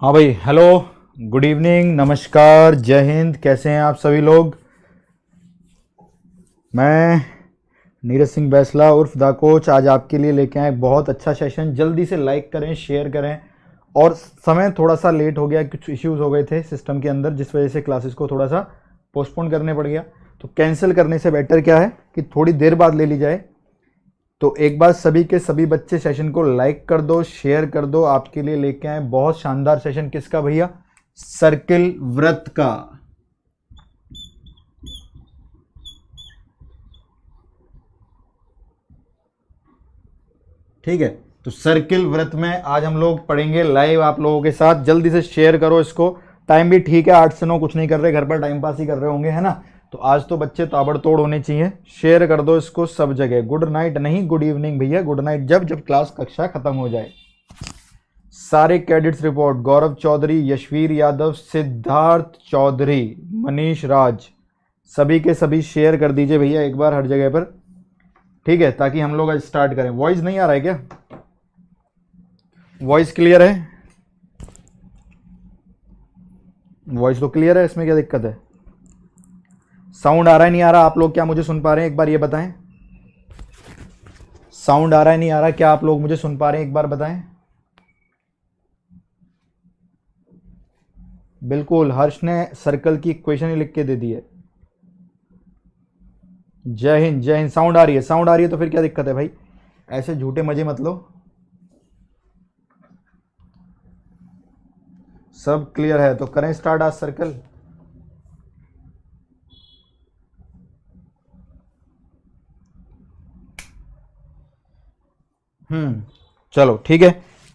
हाँ भाई, hello, good evening, नमस्कार, जय हिंद। कैसे हैं आप सभी लोग। मैं नीरज सिंह बैसला उर्फ दा कोच आज आपके लिए लेके आए एक बहुत अच्छा सेशन। जल्दी से लाइक करें, शेयर करें। और समय थोड़ा सा लेट हो गया, कुछ इश्यूज हो गए थे सिस्टम के अंदर, जिस वजह से क्लासेस को थोड़ा सा पोस्टपोन करने पड़ गया। तो कैंसिल करने से बेटर क्या है कि थोड़ी देर बाद ले ली जाए। तो एक बार सभी के सभी बच्चे सेशन को लाइक कर दो, शेयर कर दो। आपके लिए लेके आए बहुत शानदार सेशन। किसका भैया? सर्किल वृत्त का। ठीक है, तो सर्किल वृत्त में आज हम लोग पढ़ेंगे लाइव आप लोगों के साथ। जल्दी से शेयर करो इसको। टाइम भी ठीक है, 8 से 9 कुछ नहीं कर रहे, घर पर टाइम पास ही कर रहे होंगे, है ना। तो आज तो बच्चे ताबड़तोड़ होने चाहिए। शेयर कर दो इसको सब जगह। गुड नाइट नहीं, गुड इवनिंग भैया, गुड नाइट जब जब क्लास कक्षा खत्म हो जाए। सारे कैडेट्स रिपोर्ट। गौरव चौधरी, यशवीर यादव, सिद्धार्थ चौधरी, मनीष राज, सभी के सभी शेयर कर दीजिए भैया एक बार हर जगह पर। ठीक है, ताकि हम लोग आज स्टार्ट करें। वॉइस नहीं आ रहा है क्या? वॉइस क्लियर है? वॉइस तो क्लियर है, इसमें क्या दिक्कत है? साउंड आ रहा है नहीं आ रहा? आप लोग क्या मुझे सुन पा रहे हैं एक बार ये बताएं। साउंड आ रहा है नहीं आ रहा? क्या आप लोग मुझे सुन पा रहे हैं एक बार बताएं। बिल्कुल, हर्ष ने सर्कल की इक्वेशन ही लिख के दे दी है। जय हिंद जय हिंद। साउंड आ रही है? साउंड आ रही है तो फिर क्या दिक्कत है भाई, ऐसे झूठे मजे मत लो। सब क्लियर है तो करें स्टार्ट आज सर्कल। चलो ठीक है,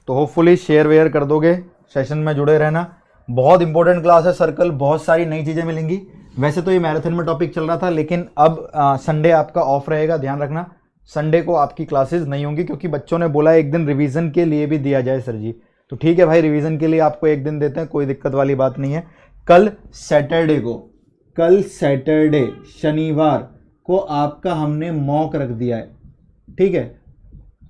तो होपफुली शेयर वेयर कर दोगे, सेशन में जुड़े रहना। बहुत इंपॉर्टेंट क्लास है सर्कल, बहुत सारी नई चीज़ें मिलेंगी। वैसे तो ये मैराथन में टॉपिक चल रहा था, लेकिन अब संडे आपका ऑफ रहेगा, ध्यान रखना। संडे को आपकी क्लासेस नहीं होंगी, क्योंकि बच्चों ने बोला एक दिन रिवीजन के लिए भी दिया जाए सर जी। तो ठीक है भाई, रिवीजन के लिए आपको एक दिन देते हैं, कोई दिक्कत वाली बात नहीं है। कल सैटरडे शनिवार को आपका हमने मॉक रख दिया है। ठीक है,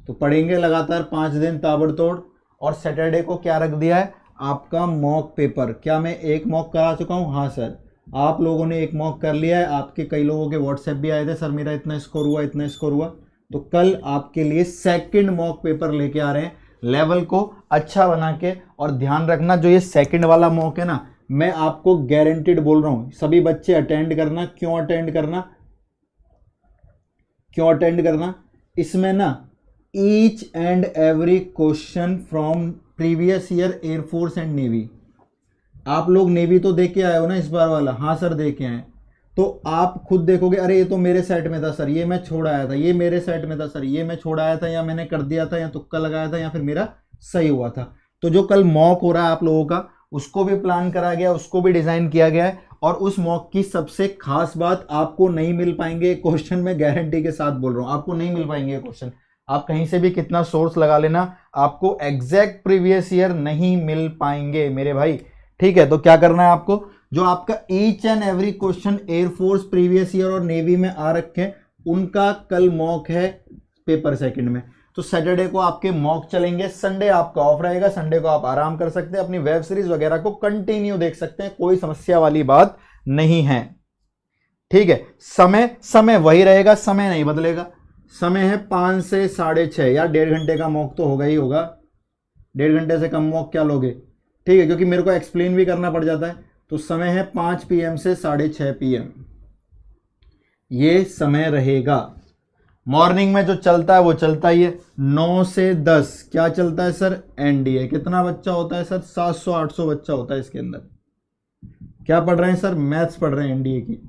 तो पढ़ेंगे लगातार 5 दिन ताबड़तोड़। और सैटरडे को क्या रख दिया है? आपका मॉक पेपर। क्या मैं एक मॉक करा चुका हूँ? हाँ सर, आप लोगों ने एक मॉक कर लिया है। आपके कई लोगों के व्हाट्सएप भी आए थे, सर मेरा इतना स्कोर हुआ, इतना स्कोर हुआ। तो कल आपके लिए सेकंड मॉक पेपर लेके आ रहे हैं, लेवल को अच्छा बना के। और ध्यान रखना, जो ये सेकंड वाला मॉक है ना, मैं आपको गारंटीड बोल रहा हूँ, सभी बच्चे अटेंड करना। क्यों अटेंड करना? इसमें ना each and every question from previous year air force and navy. आप लोग नेवी तो देख के आए हो ना इस बार वाला? हाँ सर देख के आए। तो आप खुद देखोगे, अरे ये तो मेरे सेट में था सर, ये मैं छोड़ आया था, ये मेरे सेट में था सर, ये मैं छोड़ आया था, या मैंने कर दिया था, या तुक्का लगाया था, या फिर मेरा सही हुआ था। तो जो कल मॉक हो रहा है आप लोगों का, उसको भी प्लान करा गया, उसको भी डिजाइन किया गया है। और उस मॉक की सबसे खास बात, आपको नहीं मिल पाएंगे क्वेश्चन, मैं गारंटी के साथ बोल रहा हूं, आपको नहीं मिल पाएंगे क्वेश्चन। आप कहीं से भी कितना सोर्स लगा लेना, आपको एग्जैक्ट प्रीवियस ईयर नहीं मिल पाएंगे मेरे भाई। ठीक है, तो क्या करना है आपको, जो आपका each and every question air force previous year और नेवी में आ रखे हैं, उनका कल मॉक है पेपर सेकंड में। तो सैटरडे को आपके मॉक चलेंगे, संडे आपका ऑफ रहेगा। संडे को आप आराम कर सकते हैं, अपनी वेब सीरीज वगैरह को कंटिन्यू देख सकते हैं, कोई समस्या वाली बात नहीं है। ठीक है, समय वही रहेगा, समय नहीं बदलेगा। समय है 5 से 6:30 यार, 1.5 घंटे का मॉक तो होगा ही होगा। 1.5 घंटे से कम मॉक क्या लोगे? ठीक है, क्योंकि मेरे को एक्सप्लेन भी करना पड़ जाता है। तो समय है 5 PM से 6:30 PM, ये समय रहेगा। मॉर्निंग में जो चलता है वो चलता ही है। 9 से 10 क्या चलता है सर? एनडीए। कितना बच्चा होता है सर? 700-800 बच्चा होता है इसके अंदर। क्या पढ़ रहे हैं सर? मैथ्स पढ़ रहे हैं एनडीए की।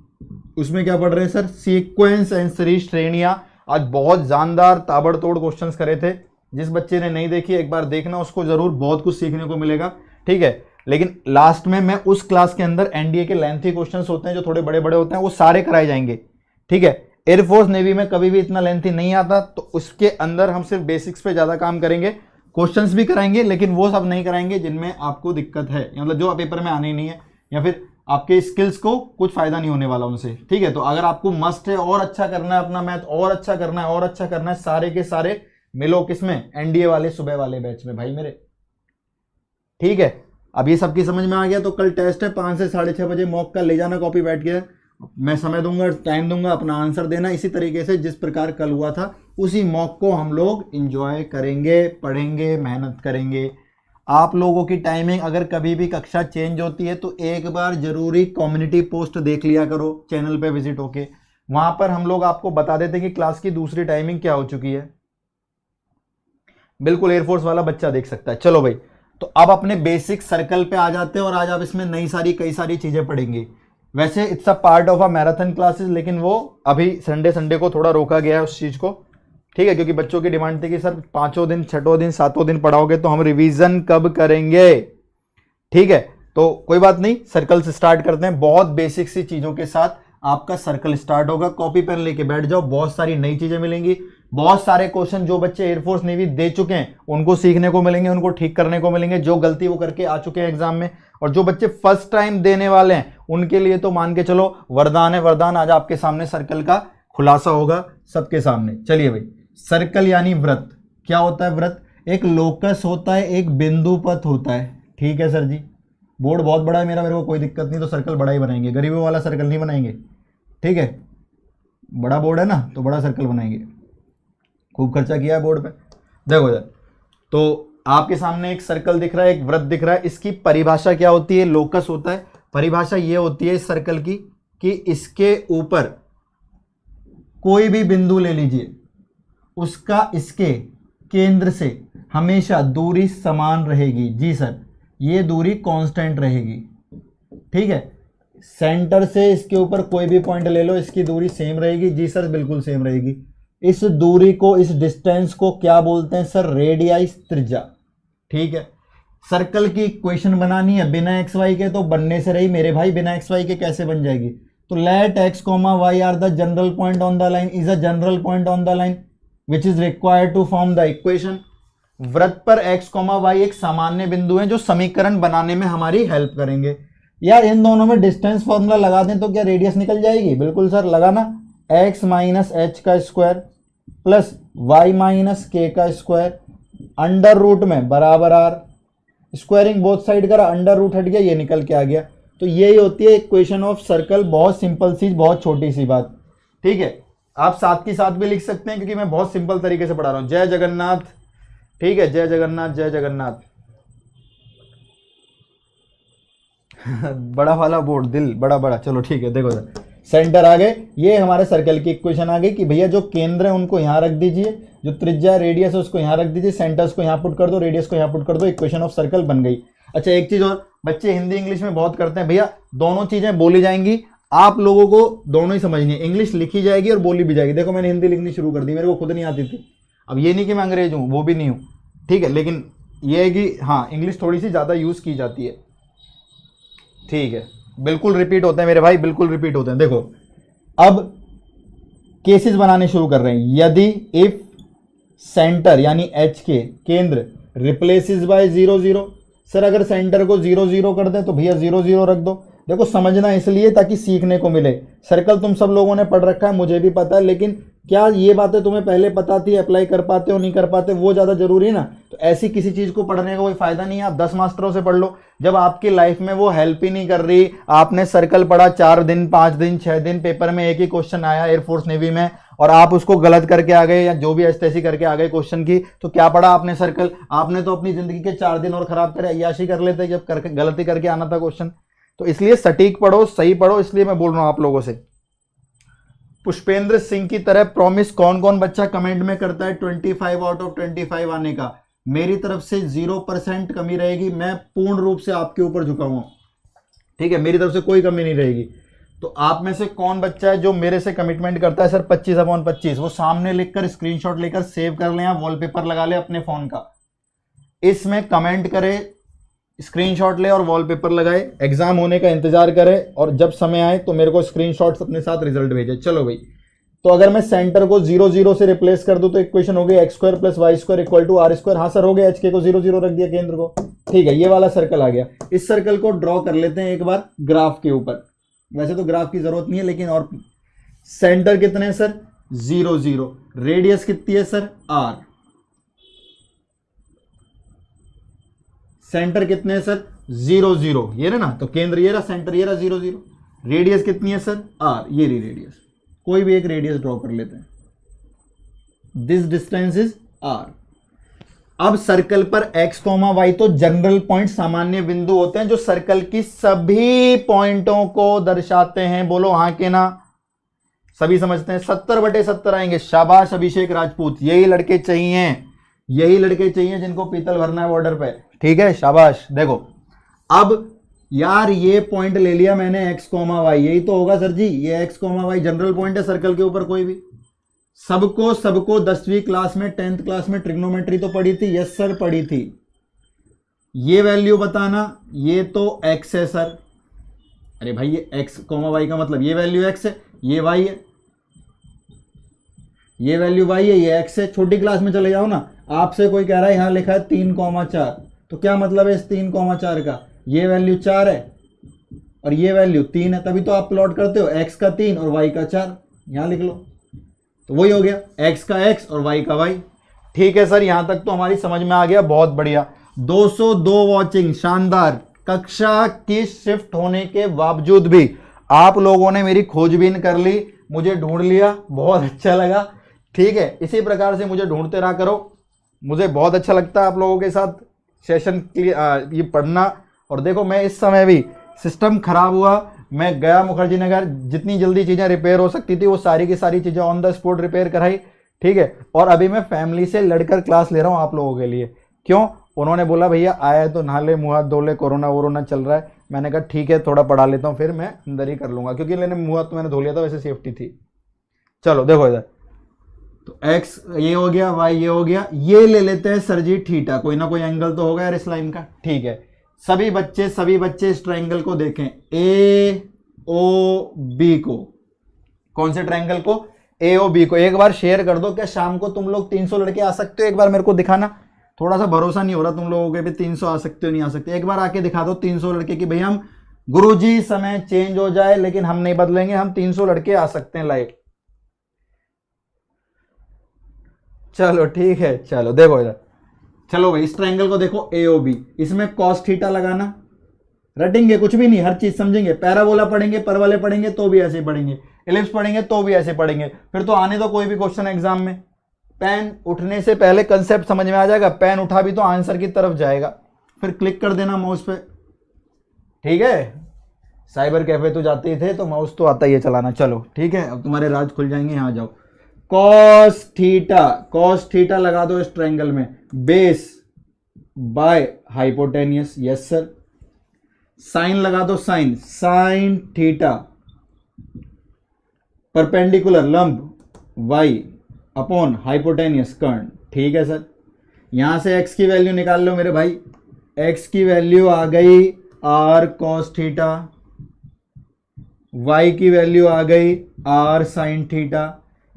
उसमें क्या पढ़ रहे हैं सर? सीक्वेंस एंड सीरीज श्रेणियां। आज बहुत जानदार ताबड़तोड़ क्वेश्चंस करे थे। जिस बच्चे ने नहीं देखी एक बार देखना, उसको जरूर बहुत कुछ सीखने को मिलेगा। ठीक है, लेकिन लास्ट में मैं उस क्लास के अंदर एनडीए के लेंथी क्वेश्चंस होते हैं, जो थोड़े बड़े बड़े होते हैं, वो सारे कराए जाएंगे। ठीक है, एयरफोर्स नेवी में कभी भी इतना लेंथी नहीं आता, तो उसके अंदर हम सिर्फ बेसिक्स पे ज्यादा काम करेंगे। क्वेश्चंस भी कराएंगे, लेकिन वो सब नहीं कराएंगे जिनमें आपको दिक्कत है, मतलब जो पेपर में आने ही नहीं है, या फिर आपके स्किल्स को कुछ फायदा नहीं होने वाला उनसे। ठीक है, तो अगर आपको मस्ट है और अच्छा करना है, अपना मैथ और अच्छा करना है, और अच्छा करना है, सारे के सारे मिलो किसमें? एनडीए वाले सुबह वाले बैच में भाई मेरे। ठीक है, अब ये सबकी समझ में आ गया। तो कल टेस्ट है 5 से 6:30 बजे, मॉक का ले जाना कॉपी बैठ के, मैं समय दूंगा, टाइम दूंगा, अपना आंसर देना। इसी तरीके से जिस प्रकार कल हुआ था उसी मॉक को हम लोग इंजॉय करेंगे, पढ़ेंगे, मेहनत करेंगे। आप लोगों की टाइमिंग अगर कभी भी कक्षा चेंज होती है तो एक बार जरूरी कम्युनिटी पोस्ट देख लिया करो, चैनल पे विजिट होके, वहां पर हम लोग आपको बता देते हैं कि क्लास की दूसरी टाइमिंग क्या हो चुकी है। बिल्कुल एयरफोर्स वाला बच्चा देख सकता है। चलो भाई, तो अब अपने बेसिक सर्कल पे आ जाते हैं और आज आप इसमें कई सारी चीजें पढ़ेंगे। वैसे it's a part of a marathon classes, लेकिन वो अभी संडे को थोड़ा रोका गया है उस चीज को, ठीक है, क्योंकि बच्चों की डिमांड थी कि सर 5 दिन 6 दिन 7 दिन पढ़ाओगे तो हम रिवीजन कब करेंगे, ठीक है। तो कोई बात नहीं, सर्कल से स्टार्ट करते हैं। बहुत बेसिक सी चीजों के साथ आपका सर्कल स्टार्ट होगा। कॉपी पेन लेके बैठ जाओ, बहुत सारी नई चीजें मिलेंगी। बहुत सारे क्वेश्चन जो बच्चे एयरफोर्स नेवी दे चुके हैं उनको सीखने को मिलेंगे, उनको ठीक करने को मिलेंगे, जो गलती वो करके आ चुके हैं एग्जाम में। और जो बच्चे फर्स्ट टाइम देने वाले हैं उनके लिए तो मान के चलो वरदान है, वरदान। आज आपके सामने सर्कल का खुलासा होगा सबके सामने। चलिए भाई, सर्कल यानी वृत्त। क्या होता है वृत्त? एक लोकस होता है, एक बिंदु पथ होता है, ठीक है सर जी। बोर्ड बहुत बड़ा है मेरा, मेरे को कोई दिक्कत नहीं, तो सर्कल बड़ा ही बनाएंगे, गरीबों वाला सर्कल नहीं बनाएंगे, ठीक है। बड़ा बोर्ड है ना तो बड़ा सर्कल बनाएंगे, खूब खर्चा किया है बोर्ड पे। देखो इधर, तो आपके सामने एक सर्कल दिख रहा है, एक वृत्त दिख रहा है। इसकी परिभाषा क्या होती है? लोकस होता है। परिभाषा ये होती है इस सर्कल की कि इसके ऊपर कोई भी बिंदु ले लीजिए, उसका इसके केंद्र से हमेशा दूरी समान रहेगी। जी सर, ये दूरी कांस्टेंट रहेगी, ठीक है। सेंटर से इसके ऊपर कोई भी पॉइंट ले लो, इसकी दूरी सेम रहेगी। जी सर, बिल्कुल सेम रहेगी। इस दूरी को, इस डिस्टेंस को क्या बोलते हैं सर? रेडियाई, त्रिज्या, ठीक है। सर्कल की इक्वेशन बनानी है बिना एक्स वाई के, तो बनने से रही मेरे भाई, बिना एक्स वाई के कैसे बन जाएगी? तो let x comma y are the general point on the line is a general point on the line which is required to form the equation. वृत्त पर एक्स कॉमा वाई एक सामान्य बिंदु है जो समीकरण बनाने में हमारी हेल्प करेंगे। यार इन दोनों में डिस्टेंस फॉर्मूला लगा दें तो क्या रेडियस निकल जाएगी? बिल्कुल सर, लगाना। एक्स माइनस एच का स्क्वायर प्लस वाई माइनस के का स्क्वायर अंडर रूट में बराबर आर। स्क्वायरिंग बोथ साइड करा, अंडर रूट हट गया, ये निकल के आ गया। तो यही होती है इक्वेशन ऑफ सर्कल। बहुत सिंपल सी, बहुत छोटी सी बात, ठीक है। आप साथ की साथ भी लिख सकते हैं क्योंकि मैं बहुत सिंपल तरीके से पढ़ा रहा हूं। जय जगन्नाथ, ठीक है, जय जगन्नाथ, जय जगन्नाथ। बड़ा वाला बोर्ड, दिल बड़ा बड़ा, चलो ठीक है। देखो सर, सेंटर आ गए, ये हमारे सर्कल की इक्वेशन आ गई कि भैया जो केंद्र है उनको यहां रख दीजिए, जो त्रिज्या रेडियस है उसको यहां रख दीजिए, सेंटर्स को यहां पुट कर दो, रेडियस को यहां पुट कर दो, इक्वेशन ऑफ सर्कल बन गई। अच्छा, एक चीज और, बच्चे हिंदी इंग्लिश में बहुत करते हैं, भैया दोनों चीजें बोली जाएंगी, आप लोगों को दोनों ही समझनी है। इंग्लिश लिखी जाएगी और बोली भी जाएगी। देखो मैंने हिंदी लिखनी शुरू कर दी, मेरे को खुद नहीं आती थी। अब ये नहीं कि मैं अंग्रेज हूं, वो भी नहीं हूं, ठीक है, लेकिन ये है कि हाँ इंग्लिश थोड़ी सी ज्यादा यूज की जाती है, ठीक है। बिल्कुल रिपीट होते हैं मेरे भाई, बिल्कुल रिपीट होते हैं। देखो अब केसेस बनाने शुरू कर रहे हैं। यदि इफ सेंटर यानी एच के केंद्र रिप्लेसेस बाय 0 0, सर अगर सेंटर को 0 0 कर दें तो भैया 0 0 रख दो। देखो समझना इसलिए ताकि सीखने को मिले। सर्कल तुम सब लोगों ने पढ़ रखा है, मुझे भी पता है, लेकिन क्या ये बातें तुम्हें पहले पता थी, अप्लाई कर पाते हो नहीं कर पाते, वो ज्यादा जरूरी है ना। तो ऐसी किसी चीज को पढ़ने का कोई फायदा नहीं है। आप 10 मास्टरों से पढ़ लो, जब आपकी लाइफ में वो हेल्प ही नहीं कर रही। आपने सर्कल पढ़ा 4 दिन 5 दिन 6 दिन, पेपर में एक ही क्वेश्चन आया एयरफोर्स नेवी में और आप उसको गलत करके आ गए या जो भी ऐसी करके आ गए क्वेश्चन की, तो क्या पढ़ा आपने सर्कल? आपने तो अपनी जिंदगी के 4 दिन और खराब करे, अय्याशी कर लेते जब गलती करके आना था क्वेश्चन। तो इसलिए सटीक पढ़ो, सही पढ़ो, इसलिए मैं बोल रहा हूं आप लोगों से। पुष्पेंद्र सिंह की तरह प्रॉमिस कौन कौन बच्चा कमेंट में करता है 25 आउट ऑफ 25 आने का? मेरी तरफ से 0% कमी रहेगी। मैं पूर्ण रूप से आपके ऊपर झुका हुआ, ठीक है, मेरी तरफ से कोई कमी नहीं रहेगी। तो आप में से कौन बच्चा है जो मेरे से कमिटमेंट करता है सर 25/25? वो सामने लिखकर स्क्रीनशॉट लेकर सेव कर ले, वॉलपेपर लगा ले अपने फोन का, इसमें कमेंट करे, स्क्रीनशॉट ले और वॉलपेपर लगाए, एग्जाम होने का इंतजार करे और जब समय आए तो मेरे को स्क्रीनशॉट्स अपने साथ रिजल्ट भेजे। चलो भाई, तो अगर मैं सेंटर को 0 0 से रिप्लेस कर दूं तो इक्वेशन हो गई x² + y² = r²। हाँ सर हो गया, एच के को 0 0 रख दिया केंद्र को, ठीक है, ये वाला सर्कल आ गया। इस सर्कल को ड्रॉ कर लेते हैं एक बार ग्राफ के ऊपर। वैसे तो ग्राफ की जरूरत नहीं है, लेकिन और सेंटर कितने हैं सर? 0 0। रेडियस कितनी है सर? r। सेंटर कितने हैं सर? 0 0, ये रहा ना, तो केंद्र ये रहा, सेंटर ये रहा 0 0। रेडियस कितनी है सर? r, ये रही रेडियस। कोई भी एक रेडियस ड्रॉ कर लेते हैं, दिस डिस्टेंस इज r। अब सर्कल पर x, y तो जनरल पॉइंट, सामान्य बिंदु होते हैं जो सर्कल की सभी पॉइंटों को दर्शाते हैं। बोलो हाँ के ना? सभी समझते हैं? 70/70 आएंगे। शाबाश अभिषेक राजपूत, यही लड़के चाहिए, यही लड़के चाहिए जिनको पीतल भरना है बॉर्डर पे। ठीक है, शाबाश। देखो अब यार ये पॉइंट ले लिया मैंने x, y, यही तो होगा सर जी, ये x, y जनरल पॉइंट है सर्कल के ऊपर कोई भी। सबको 10वीं क्लास में, 10th क्लास में ट्रिग्नोमेट्री तो पढ़ी थी? यस सर पढ़ी थी। ये वैल्यू बताना, ये तो x है सर। अरे भाई ये x, y का मतलब ये वैल्यू x है, ये y है, ये वैल्यू y है, ये x है। छोटी क्लास में चले जाओ ना, आपसे कोई कह रहा है यहां लिखा है 3,4, तो क्या मतलब है इस 3,4 का? ये वैल्यू 4 है और ये वैल्यू 3 है, तभी तो आप प्लॉट करते हो x का 3 और y का 4, यहां लिख लो, तो वही हो गया x का x और y का y। ठीक है सर, यहां तक तो हमारी समझ में आ गया, बहुत बढ़िया। 202 वॉचिंग, शानदार। कक्षा की शिफ्ट होने के बावजूद भी आप लोगों ने मेरी खोजबीन कर ली, मुझे ढूंढ लिया, बहुत अच्छा लगा। ठीक है, इसी प्रकार से मुझे ढूंढते रहा करो, मुझे बहुत अच्छा लगता है आप लोगों के साथ सेशन ये पढ़ना। और देखो मैं इस समय भी, सिस्टम खराब हुआ, मैं गया मुखर्जी नगर, जितनी जल्दी चीज़ें रिपेयर हो सकती थी वो सारी की सारी चीज़ें ऑन द स्पॉट रिपेयर कराई। ठीक है, और अभी मैं फैमिली से लड़कर क्लास ले रहा हूँ आप लोगों के लिए। क्यों? उन्होंने बोला भैया आया तो नहा ले, मुँह हाथ धो ले, कोरोना वोरोना चल रहा है। मैंने कहा ठीक है थोड़ा पढ़ा लेता हूँ, फिर मैं अंदर ही कर लूँगा, क्योंकि लेने मुँह हाथ तो मैंने धो लिया था, वैसे सेफ्टी थी। चलो देखो इधर, तो x ये हो गया, y ये हो गया, ये ले लेते हैं सर जी थीटा। कोई ना कोई एंगल तो होगा यार इस लाइन का। ठीक है, सभी बच्चे इस ट्रायंगल को देखें, AOB को। कौन से ट्रायंगल को? AOB को। एक बार शेयर कर दो, क्या शाम को तुम लोग 300 लड़के आ सकते हो? एक बार मेरे को दिखाना, थोड़ा सा भरोसा नहीं हो रहा तुम लोगों के भी 300 आ सकते हो नहीं आ सकते। एक बार आके दिखा दो 300 लड़के की, भाई हम गुरुजी समय चेंज हो जाए लेकिन हम नहीं बदलेंगे, हम 300 लड़के आ सकते हैं लाइव। चलो ठीक है, चलो देखो इधर, चलो भाई इस ट्रायंगल को देखो AOB, इसमें cos थीटा लगाना, रटेंगे कुछ भी नहीं, हर चीज समझेंगे। पैराबोला पढ़ेंगे, परवले पढ़ेंगे तो भी ऐसे पढ़ेंगे, एलिप्स पढ़ेंगे तो भी ऐसे पढ़ेंगे। फिर तो आने दो कोई भी क्वेश्चन एग्जाम में, पेन उठने से पहले कंसेप्ट समझ में आ जाएगा, पेन उठा भी तो आंसर की तरफ जाएगा, फिर क्लिक कर देना माउस पे। ठीक है, साइबर कैफे तो जाते ही थे तो माउस तो आता ही है चलाना। चलो ठीक है, अब तुम्हारे राज खुल जाएंगे। यहाँ जाओ, cos थीटा लगा दो इस ट्रायंगल में, base by hypotenuse, yes sir. Sine लगा दो, साइन थीटा परपेंडिकुलर लंब y अपॉन हाइपोटेनियस कर्ण। ठीक है सर, यहां से x की वैल्यू निकाल लो मेरे भाई, x की वैल्यू आ गई r cos थीटा, y की वैल्यू आ गई r sin थीटा।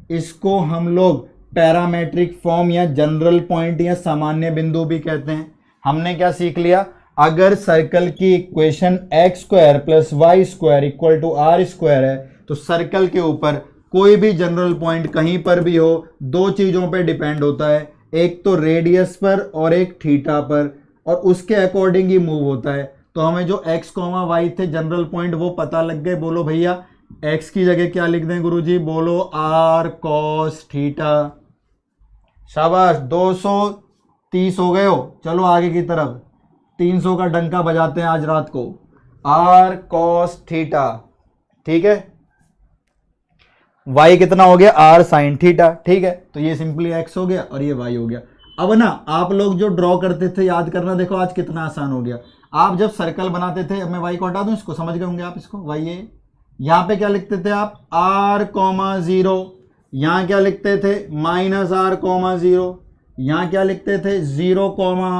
इसको हम लोग पैरामेट्रिक फॉर्म या जनरल पॉइंट या सामान्य बिंदु भी कहते हैं। हमने क्या सीख लिया? अगर सर्कल की इक्वेशन x² + y² = r² है तो सर्कल के ऊपर कोई भी जनरल पॉइंट कहीं पर भी हो, दो चीजों पे डिपेंड होता है, एक तो रेडियस पर और एक थीटा पर, और उसके अकॉर्डिंग ही मूव होता है। तो हमें जो x, y थे जनरल पॉइंट वो पता लग गए। बोलो भैया x की जगह क्या लिख दें गुरुजी? बोलो r cos थीटा। शाबाश, 230 हो गए हो। चलो आगे की तरफ, 300 का डंका बजाते हैं आज रात को, r cos थीटा। ठीक है, y कितना हो गया? r sin theta. ठीक है, तो ये सिंपली x हो गया और ये y हो गया। अब ना आप लोग जो ड्रॉ करते थे याद करना, देखो आज कितना आसान हो गया। आप जब सर्कल बनाते थे, अब मैं y को हटा दूं, इसको समझ गए होंगे आप, इसको y है। यहां पे क्या लिखते थे आप? r, 0। यहां क्या लिखते थे? -r, 0। यहां क्या लिखते थे? 0,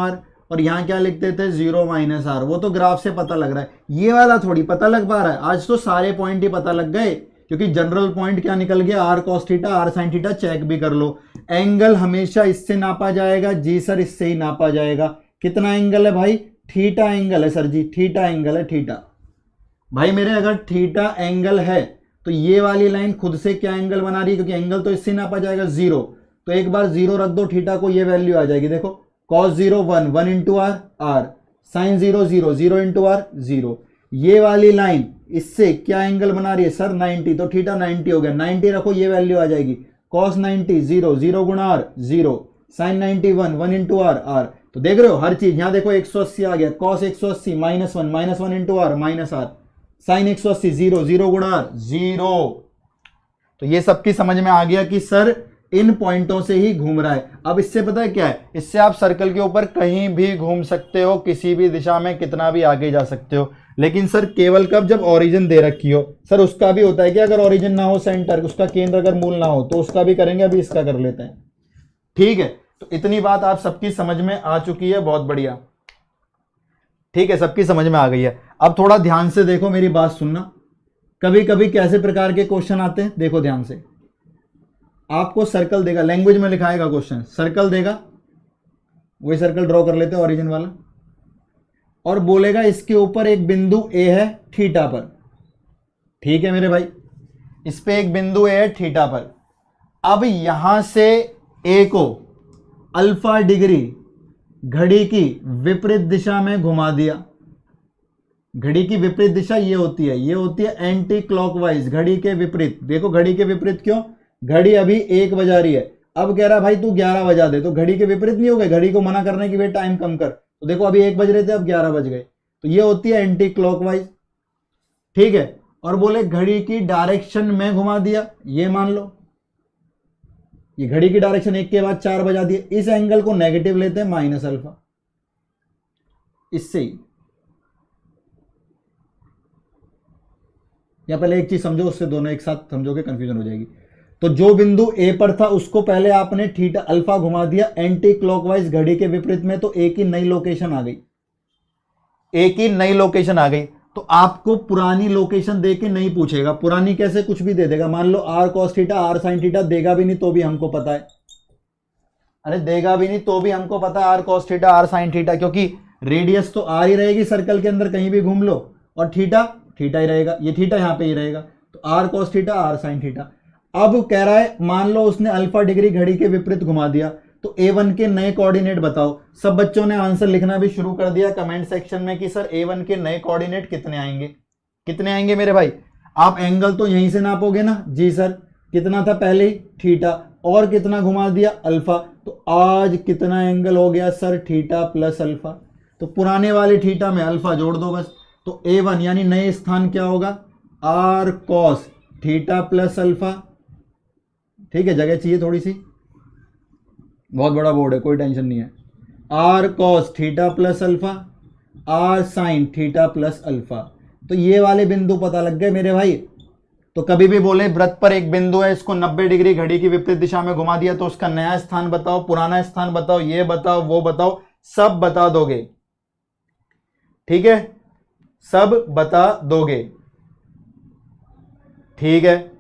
r। और यहां क्या लिखते थे? 0 -r। वो तो ग्राफ से पता लग रहा है, ये वाला थोड़ी पता लग पा रहा है। आज तो सारे पॉइंट ही पता लग गए, क्योंकि जनरल पॉइंट क्या निकल गया? r cos theta, r sin theta. Check भी कर लो, एंगल हमेशा इससे नापा जाएगा। जी सर, इससे ही नापा जाएगा। कितना एंगल है भाई? थीटा एंगल है सर जी, थीटा एंगल है, थीटा। भाई मेरे अगर थीटा एंगल है तो ये वाली लाइन खुद से क्या एंगल बना रही है? क्योंकि एंगल तो इससे नापा जाएगा 0, तो एक बार 0 रख दो थीटा को, ये वैल्यू आ जाएगी। देखो cos 0 1 × r, sign 0 0, 0 into are 0। ये वाली लाइन इससे क्या एंगल बना रही है सर 90, तो थीटा 90 हो गया। 90 रखो, ये वैल्यू आ जाएगी cos 90 0, 0 गुणा r 0, sine 91 1 into r r. तो देख रहे हो हर चीज, यहां देखो 180 आ गया, cos 180 -1 -1 into r minus r, sine 180 0, 0 गुणा आर 0। तो ये सबकी समझ में आ गया कि सर इन पॉइंटों से ही घूम रहा है। अब इससे पता है क्या है, इससे आप सर्कल के ऊपर कहीं भी घूम सकते हो, किसी भी दिशा में कितना भी आगे जा सकते हो। लेकिन सर केवल कब, जब ओरिजिन दे रखी हो। सर उसका भी होता है कि अगर ओरिजिन ना हो, सेंटर उसका केंद्र अगर मूल ना हो, तो उसका भी करेंगे, अभी इसका कर लेते हैं। ठीक है, तो इतनी बात आप सबकी समझ में आ चुकी है, बहुत बढ़िया। ठीक है, सबकी समझ में आ गई है। अब थोड़ा ध्यान से देखो, मेरी बात सुनना। कभी कभी कैसे प्रकार के क्वेश्चन आते हैं, देखो ध्यान से। आपको सर्कल देगा, लैंग्वेज में लिखाएगा क्वेश्चन, सर्कल देगा, वही सर्कल ड्रॉ कर लेते हैं ओरिजिन वाला, और बोलेगा इसके ऊपर एक बिंदु ए है थीटा पर। ठीक है मेरे भाई, इस पे एक बिंदु ए है थीटा पर। अब यहां से ए को अल्फा डिग्री घड़ी की विपरीत दिशा में घुमा दिया। घड़ी की विपरीत दिशा ये होती है, ये होती है एंटी क्लॉकवाइज, घड़ी के विपरीत। देखो घड़ी के विपरीत क्यों, घड़ी अभी 1 बजा रही है, अब कह रहा भाई तू 11 बजा दे, तो घड़ी के विपरीत नहीं हो गए, घड़ी को मना करने की वे टाइम कम कर। तो देखो अभी 1 बज रहे थे, अब 11 बज गए, तो ये होती है एंटी क्लॉकवाइज। ठीक है, और बोले घड़ी की डायरेक्शन में घुमा दिया, ये मान लो ये घड़ी की डायरेक्शन 1 के बाद 4 बजा दिए, इस एंगल को नेगेटिव लेते हैं माइनस अल्फा। इससे ही या पहले एक चीज समझो, उससे दोनों एक साथ समझोगे कंफ्यूजन हो जाएगी। तो जो बिंदु ए पर था उसको पहले आपने थीटा अल्फा घुमा दिया एंटी क्लॉकवाइज घड़ी के विपरीत में, तो ए की नई लोकेशन आ गई, ए की नई लोकेशन आ गई। तो आपको पुरानी लोकेशन दे के नहीं पूछेगा, पुरानी कैसे, कुछ भी दे देगा। मान लो R cos theta, are sine theta, देगा भी नहीं तो भी हमको पता है, अरे देगा भी नहीं तो भी हमको पता है r cos theta, are sine theta, क्योंकि रेडियस तो आर ही रहेगी सर्कल के अंदर, कहीं भी घूम लो, और थीटा थीटा ही रहेगा, ये थीटा यहां पे ही रहेगा। तो r cos theta, are sine theta. अब कह रहा है मान लो उसने अल्फा डिग्री घड़ी के विपरीत घुमा दिया, तो A1 के नए कोऑर्डिनेट बताओ। सब बच्चों ने आंसर लिखना भी शुरू कर दिया कमेंट सेक्शन में कि सर A1 के नए कोऑर्डिनेट कितने आएंगे, कितने आएंगे मेरे भाई। आप एंगल तो यहीं से नापोगे ना, जी सर कितना था पहले ही थीटा, और कितना घुमा दिया अल्फा, तो आज कितना एंगल हो गया सर थीटा प्लस अल्फा। तो पुराने वाले थीटा में अल्फा जोड़ दो बस, तो A1 यानी नए स्थान क्या होगा, r cos theta plus alpha. ठीक है, जगह चाहिए थोड़ी सी, बहुत बड़ा बोर्ड है, कोई टेंशन नहीं है। R cos theta plus alpha, r sine theta plus alpha. तो ये वाले बिंदु पता लग गए मेरे भाई। तो कभी भी बोले वृत्त पर एक बिंदु है, इसको 90 डिग्री घड़ी की विपरीत दिशा में घुमा दिया, तो उसका नया स्थान बताओ, पुराना स्थान बताओ, ये बताओ, वो बताओ, सब बता दोगे। ठीक है, सब बता दोगे। ठीक है,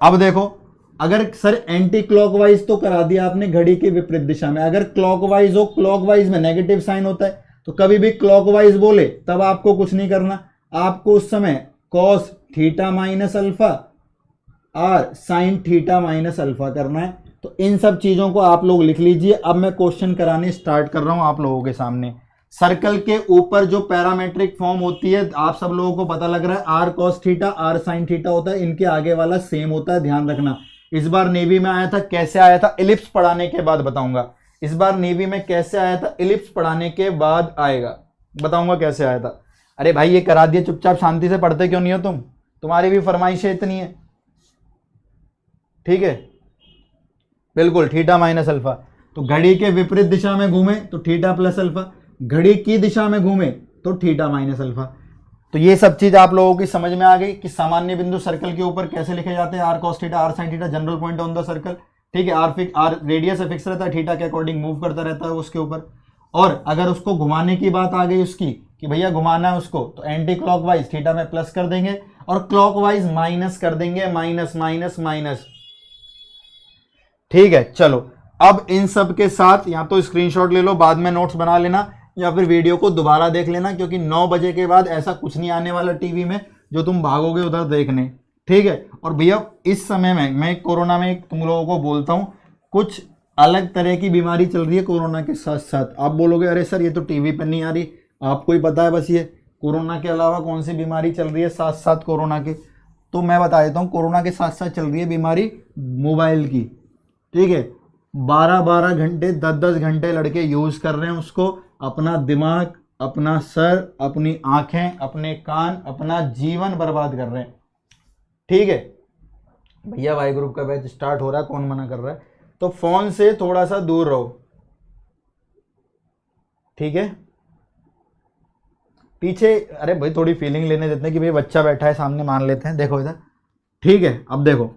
अब देखो, अगर सर एंटी क्लॉकवाइज तो करा दिया आपने घड़ी के विपरीत दिशा में, अगर क्लॉकवाइज हो, क्लॉकवाइज में नेगेटिव साइन होता है, तो कभी भी क्लॉकवाइज बोले तब आपको कुछ नहीं करना, आपको उस समय cos theta minus alpha, r sine theta minus alpha करना है। तो इन सब चीजों को आप लोग लिख लीजिए। अब मैं क्वेश्चन कराने स्टार्ट कर रहा हूं आप लोगों के सामने। सर्कल के ऊपर जो पैरामेट्रिक फॉर्म होती है, आप सब लोगों को पता लग रहा है, r cos theta, are sine theta होता है, इनके आगे वाला सेम होता है, ध्यान रखना। इस बार नेवी में आया था, कैसे आया था इलिप्स पढ़ाने के बाद बताऊंगा। इस बार नेवी में कैसे आया था, इलिप्स पढ़ाने के बाद आएगा, बताऊंगा कैसे आया था। अरे भाई ये करा दिया, चुपचाप शांति से पढ़ते क्यों नहीं हो तुम, तुम्हारी भी फरमाइशें इतनी है। ठीक है, बिल्कुल थीटा माइनस अल्फा। तो घड़ी के विपरीत दिशा में घूमे तो थीटा प्लस अल्फा, घड़ी की दिशा में घूमे तो थीटा माइनस अल्फा। तो ये सब चीज आप लोगों की समझ में आ गई कि सामान्य बिंदु सर्कल के ऊपर कैसे लिखे जाते हैं, r cos theta, are sine theta, general point on the circle. ठीक है, आर रेडियस फिक्स रहता है, थीटा के अकॉर्डिंग मूव करता रहता है उसके ऊपर। और अगर उसको घुमाने की बात आ गई उसकी कि भैया घुमाना है उसको, तो एंटी क्लॉकवाइज थीटा में प्लस कर देंगे और क्लॉकवाइज माइनस कर देंगे, माइनस माइनस माइनस। ठीक है, चलो अब इन सब के साथ या तो स्क्रीनशॉट ले लो, बाद में नोट्स बना लेना, या फिर वीडियो को दोबारा देख लेना, क्योंकि 9 बजे के बाद ऐसा कुछ नहीं आने वाला टीवी में जो तुम भागोगे उधर देखने। ठीक है, और भैया इस समय में मैं कोरोना में तुम लोगों को बोलता हूं, कुछ अलग तरह की बीमारी चल रही है कोरोना के साथ साथ। आप बोलोगे अरे सर ये तो टीवी पर नहीं आ रही, आपको ही पता है बस ये कोरोना के अलावा कौन सी बीमारी चल रही है साथ साथ कोरोना के। तो मैं बता देता हूँ, कोरोना के साथ साथ चल रही है बीमारी मोबाइल की। ठीक है, 12-12 घंटे 10-10 घंटे लड़के यूज़ कर रहे हैं उसको, अपना दिमाग, अपना सर, अपनी आंखें, अपने कान, अपना जीवन बर्बाद कर रहे हैं। ठीक है भैया, वाई ग्रुप का बैच स्टार्ट हो रहा है, कौन मना कर रहा है? तो फोन से थोड़ा सा दूर रहो। ठीक है, पीछे अरे भाई थोड़ी फीलिंग लेने देते हैं कि भाई बच्चा बैठा है सामने, मान लेते हैं। देखो इधर, ठीक है, अब देखो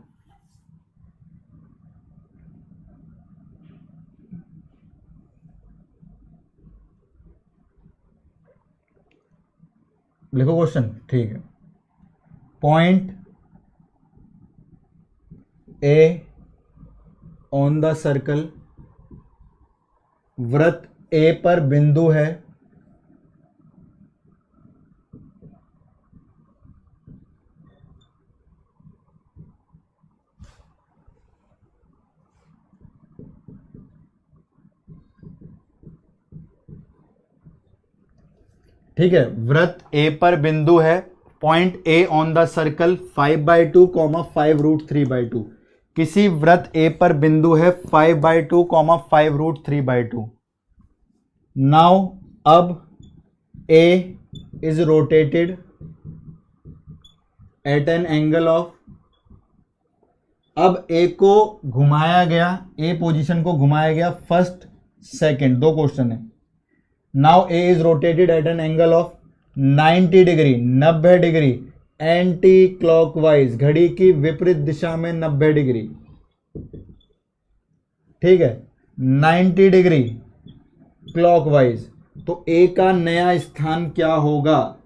लिखो क्वेश्चन। ठीक है, point A on the circle, वृत्त ए पर बिंदु है, ठीक है, वृत्त ए पर बिंदु है, point A on the circle 5/2, 5√3/2। किसी वृत्त ए पर बिंदु है 5/2, 5√3/2। नाउ अब A is rotated at an angle of, अब ए को घुमाया गया, ए पोजीशन को घुमाया गया फर्स्ट सेकंड, दो क्वेश्चन है। Now A is rotated at an angle of 90 degree, 90 degree, anti clockwise, घड़ी की विपरीत दिशा में 90 डिग्री। ठीक है, 90 डिग्री क्लॉकवाइज। तो ए का नया स्थान क्या होगा?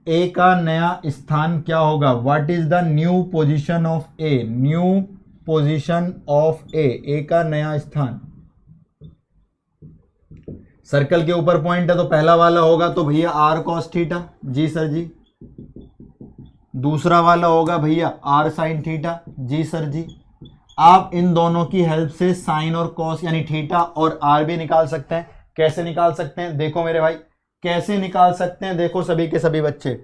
ए का नया स्थान क्या होगा? What is the new position of A? New position of A, A का नया स्थान। सर्कल के ऊपर पॉइंट है तो पहला वाला होगा तो भैया आर कॉस थीटा, जी सर जी। दूसरा वाला होगा भैया आर साइन थीटा, जी सर जी। आप इन दोनों की हेल्प से साइन और कॉस यानी थीटा और आर भी निकाल सकते हैं। कैसे निकाल सकते हैं? देखो मेरे भाई, कैसे निकाल सकते हैं, देखो सभी के सभी बच्चे,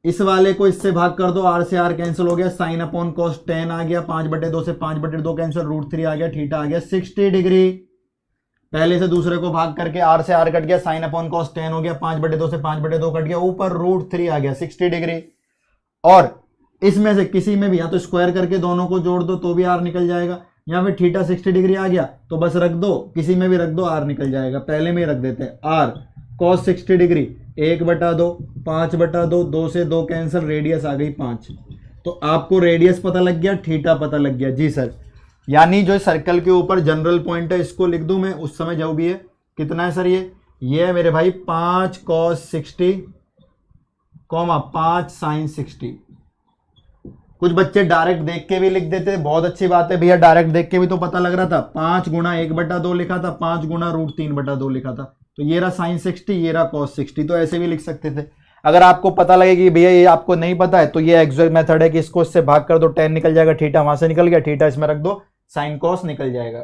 इस वाले को इससे भाग कर दो, आर से आर कैंसिल हो गया, साइन अपॉन कॉस 10 आ गया, 5/2 से 5/2 कैंसिल, √3 आ गया, थीटा आ गया 60 डिग्री। पहले से दूसरे को भाग करके आर से आर कट गया, साइन अपॉन कॉस 10 हो गया, 5/2 से 5/2 कट गया, ऊपर √3 आ गया 60 डिग्री। और इसमें से किसी में भी या तो स्क्वायर करके दोनों को जोड़ दो तो भी आर निकल जाएगा, या फिर थीटा 60 डिग्री आ गया तो बस रख दो, किसी में भी रख दो आर निकल जाएगा। पहले में ही रख देते हैं आर कॉस 60 डिग्री 1/2, 5/2, 2 से 2 कैंसिल, रेडियस आ गई 5। तो आपको रेडियस पता लग गया, थीटा पता लग गया, जी सर। यानी जो सर्कल के ऊपर जनरल पॉइंट है इसको लिख दूं मैं उस समय जो भी है, कितना है सर ये है मेरे भाई 5 cos 60, 5 sin 60। कुछ बच्चे डायरेक्ट देख के भी लिख देते हैं, बहुत अच्छी बात है भैया, डायरेक्ट देख के भी तो पता लग रहा था। 5 गुणा 1/2 लिखा था, 5 गुणा √3/2 लिखा था, तो ये रहा sin 60, ये रहा cos 60, तो ऐसे भी लिख सकते थे। अगर आपको पता लगे कि भैया ये आपको नहीं पता है तो ये एक्सैक्ट मेथड है कि इसको इससे भाग कर दो, 10 निकल जाएगा, थीटा वहां से निकल गया, थीटा इसमें रख दो, साइन कॉस निकल जाएगा।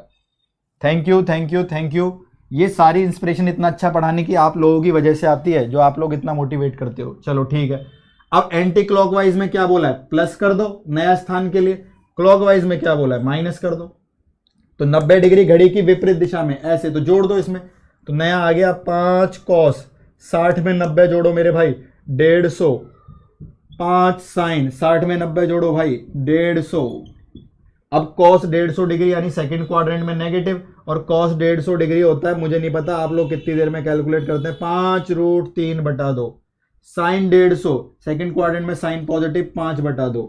Thank you thank you thank you. ये सारी इंस्पिरेशन इतना अच्छा पढ़ाने की आप लोगों की वजह से आती है, जो आप लोग इतना मोटिवेट करते हो। चलो ठीक है, अब एंटी क्लॉकवाइज में क्या बोला है? प्लस कर दो नया स्थान के लिए। क्लॉकवाइज में क्या बोला है? माइनस कर दो। तो 90 डिग्री घड़ी की विपरीत दिशा में ऐसे, तो जोड़ दो इसमें, तो नया आ गया 5 cos, 60 में 90 जोड़ो मेरे भाई 150, 5 साइन, 60 में 90 जोड़ो भाई 150। अब cos 150 डिग्री यानी सेकंड क्वाड्रेंट में नेगेटिव, और cos 150 डिग्री होता है, मुझे नहीं पता आप लोग कितनी देर में कैलकुलेट करते हैं, 5√3/2। साइन 150 सेकंड क्वाड्रेंट में साइन पॉजिटिव 5/2।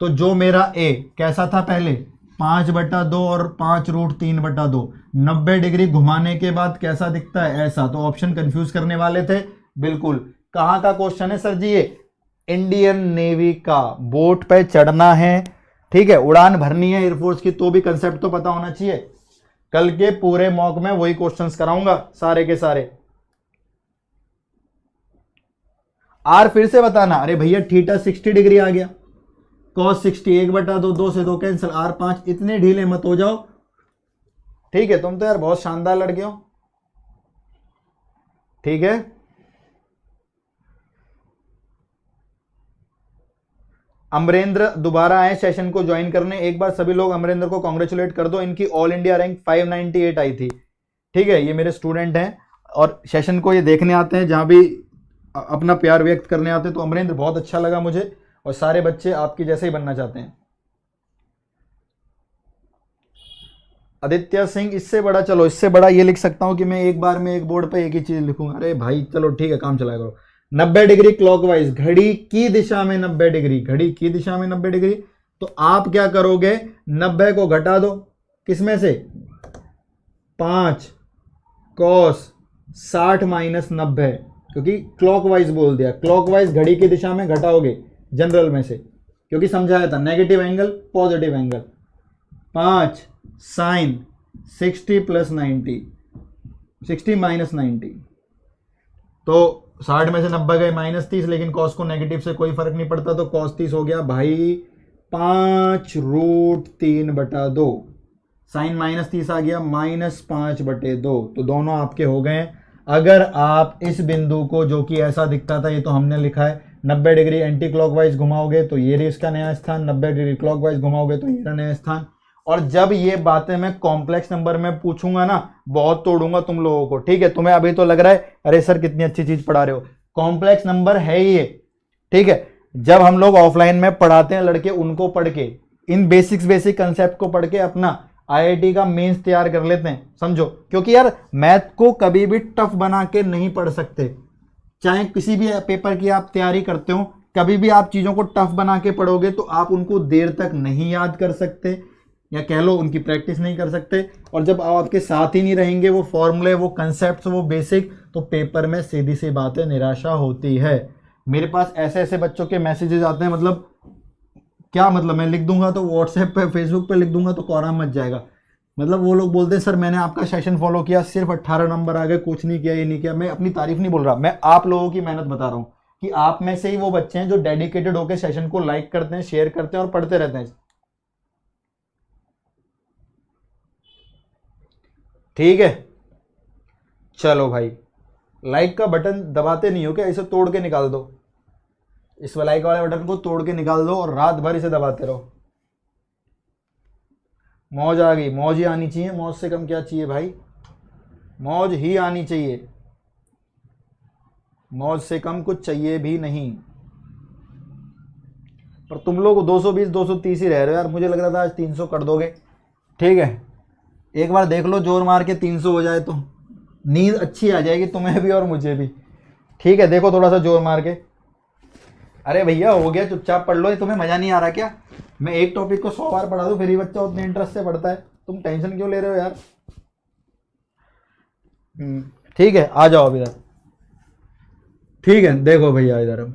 तो जो मेरा a कैसा था पहले 5/2 और 5√3/2, 90 डिग्री घुमाने के बाद कैसा दिखता है? ऐसा। तो ऑप्शन कंफ्यूज करने वाले थे, बिल्कुल। कहां का क्वेश्चन है सर जी? ये इंडियन नेवी का, बोट पे चढ़ना है, ठीक है, उड़ान भरनी है एयरफोर्स की, तो भी कंसेप्ट तो पता होना चाहिए। कल के पूरे मॉक में वही क्वेश्चंस कराऊंगा सारे के सारे। आर फिर से बताना, अरे भैया थीटा 60 डिग्री आ गया, cos 60 1/2, 2 से 2 कैंसिल, R 5, इतने ढीले मत हो जाओ। ठीक है, तुम तो यार बहुत शानदार लड़के हो। ठीक है, अमरेंद्र दोबारा आए सेशन को ज्वाइन करने। एक बार सभी लोग अमरेंद्र को कांग्रेचुलेट कर दो, इनकी ऑल इंडिया रैंक 598 आई थी। ठीक है, ये मेरे स्टूडेंट हैं और सेशन को ये देखने आते हैं, जहां भी अपना प्यार व्यक्त करने आते हैं। तो अमरेंद्र बहुत अच्छा लगा मुझे, और सारे बच्चे आपकी जैसे ही बनना चाहते हैं। आदित्य सिंह, इससे बड़ा, चलो इससे बड़ा ये लिख सकता हूं कि मैं एक बार में एक बोर्ड पे एक ही चीज लिखूंगा। अरे भाई चलो ठीक है, काम चलाया करो। 90 डिग्री क्लॉकवाइज, घड़ी की दिशा में 90 डिग्री, घड़ी की दिशा में 90 डिग्री। तो आप क्या करोगे, 90 को घटा दो, किसमें से, 5 कॉस 60 माइनस 90, क्योंकि क्लॉकवाइज बोल दिया, क्लॉकवाइज घड़ी की दिशा में घटाओगे जनरल में से, क्योंकि समझाया था negative angle positive angle. 5 sine 60 plus 90, 60 minus 90, तो 60 में से 90 गए -30, लेकिन कॉस को नेगेटिव से कोई फर्क नहीं पड़ता, तो कॉस 30 हो गया भाई 5√3/2। साइन -30 आ गया -5/2, तो दोनों आपके हो गए। अगर आप इस बिंदु को, जो कि ऐसा दिखता था, ये तो हमने लिखा है, 90 डिग्री एंटी क्लॉकवाइज घुमाओगे तो ये रही इसका नया स्थान, 90 डिग्री क्लॉकवाइज घुमाओगे तो ये रहा नया स्थान। और जब ये बातें मैं कॉम्प्लेक्स नंबर में पूछूंगा ना, बहुत तोड़ूंगा तुम लोगों को। ठीक है, तुम्हें अभी तो लग रहा है अरे सर कितनी अच्छी चीज पढ़ा रहे हो, कॉम्प्लेक्स नंबर है ये। ठीक है, जब हम लोग ऑफलाइन में पढ़ाते हैं लड़के, उनको पढ़ के, इन बेसिक कंसेप्ट को पढ़ के अपना आईआईटी का मेंस तैयार कर लेते हैं, समझो। क्योंकि यार मैथ को कभी भी टफ बना के नहीं पढ़ सकते, चाहे किसी भी पेपर की आप तैयारी करते हो, कभी भी आप चीजों को टफ बना के पढ़ोगे तो आप उनको देर तक नहीं याद कर सकते, या कह लो उनकी प्रैक्टिस नहीं कर सकते। और जब आप आपके साथ ही नहीं रहेंगे वो फॉर्मूले, वो कंसेप्ट, वो बेसिक, तो पेपर में सीधी सी बात है, निराशा होती है। मेरे पास ऐसे ऐसे बच्चों के मैसेजेस आते हैं, मतलब क्या मतलब, मैं लिख दूंगा तो व्हाट्सएप पे फेसबुक पे लिख दूंगा तो कोराम मच जाएगा। मतलब वो लोग बोलते हैं सर मैंने आपका सेशन फॉलो किया, सिर्फ 18 नंबर आ गए, कुछ नहीं किया, ये नहीं किया। मैं अपनी तारीफ नहीं बोल रहा, मैं आप लोगों की मेहनत बता रहा हूँ कि आप में से ही वो बच्चे हैं जो डेडिकेटेड होकर सेशन को लाइक करते हैं, शेयर करते हैं और पढ़ते रहते हैं। ठीक है, चलो भाई, लाइक का बटन दबाते नहीं हो क्या, इसे तोड़ के निकाल दो, इस लाइक वाले बटन को तोड़ के निकाल दो और रात भर इसे दबाते रहो। मौज आ गई, मौज ही आनी चाहिए, मौज से कम क्या चाहिए भाई, मौज ही आनी चाहिए, मौज से कम कुछ चाहिए भी नहीं। पर तुम लोग 220 230 ही रह रहे हो यार, मुझे लग रहा था आज 300 कर दोगे। ठीक है, एक बार देख लो जोर मार के 300 हो जाए तो नींद अच्छी आ जाएगी तुम्हें भी और मुझे भी। ठीक है, देखो थोड़ा सा जोर मार के। अरे भैया हो गया, चुपचाप पढ़ लो, ये तुम्हें मजा नहीं आ रहा क्या, मैं एक टॉपिक को 100 बार पढ़ा दूं फिर ही बच्चा उतने इंटरेस्ट से पढ़ता है, तुम टेंशन क्यों ले रहे हो यार। ठीक है, आ जाओ अब इधर। ठीक है, देखो भैया इधर,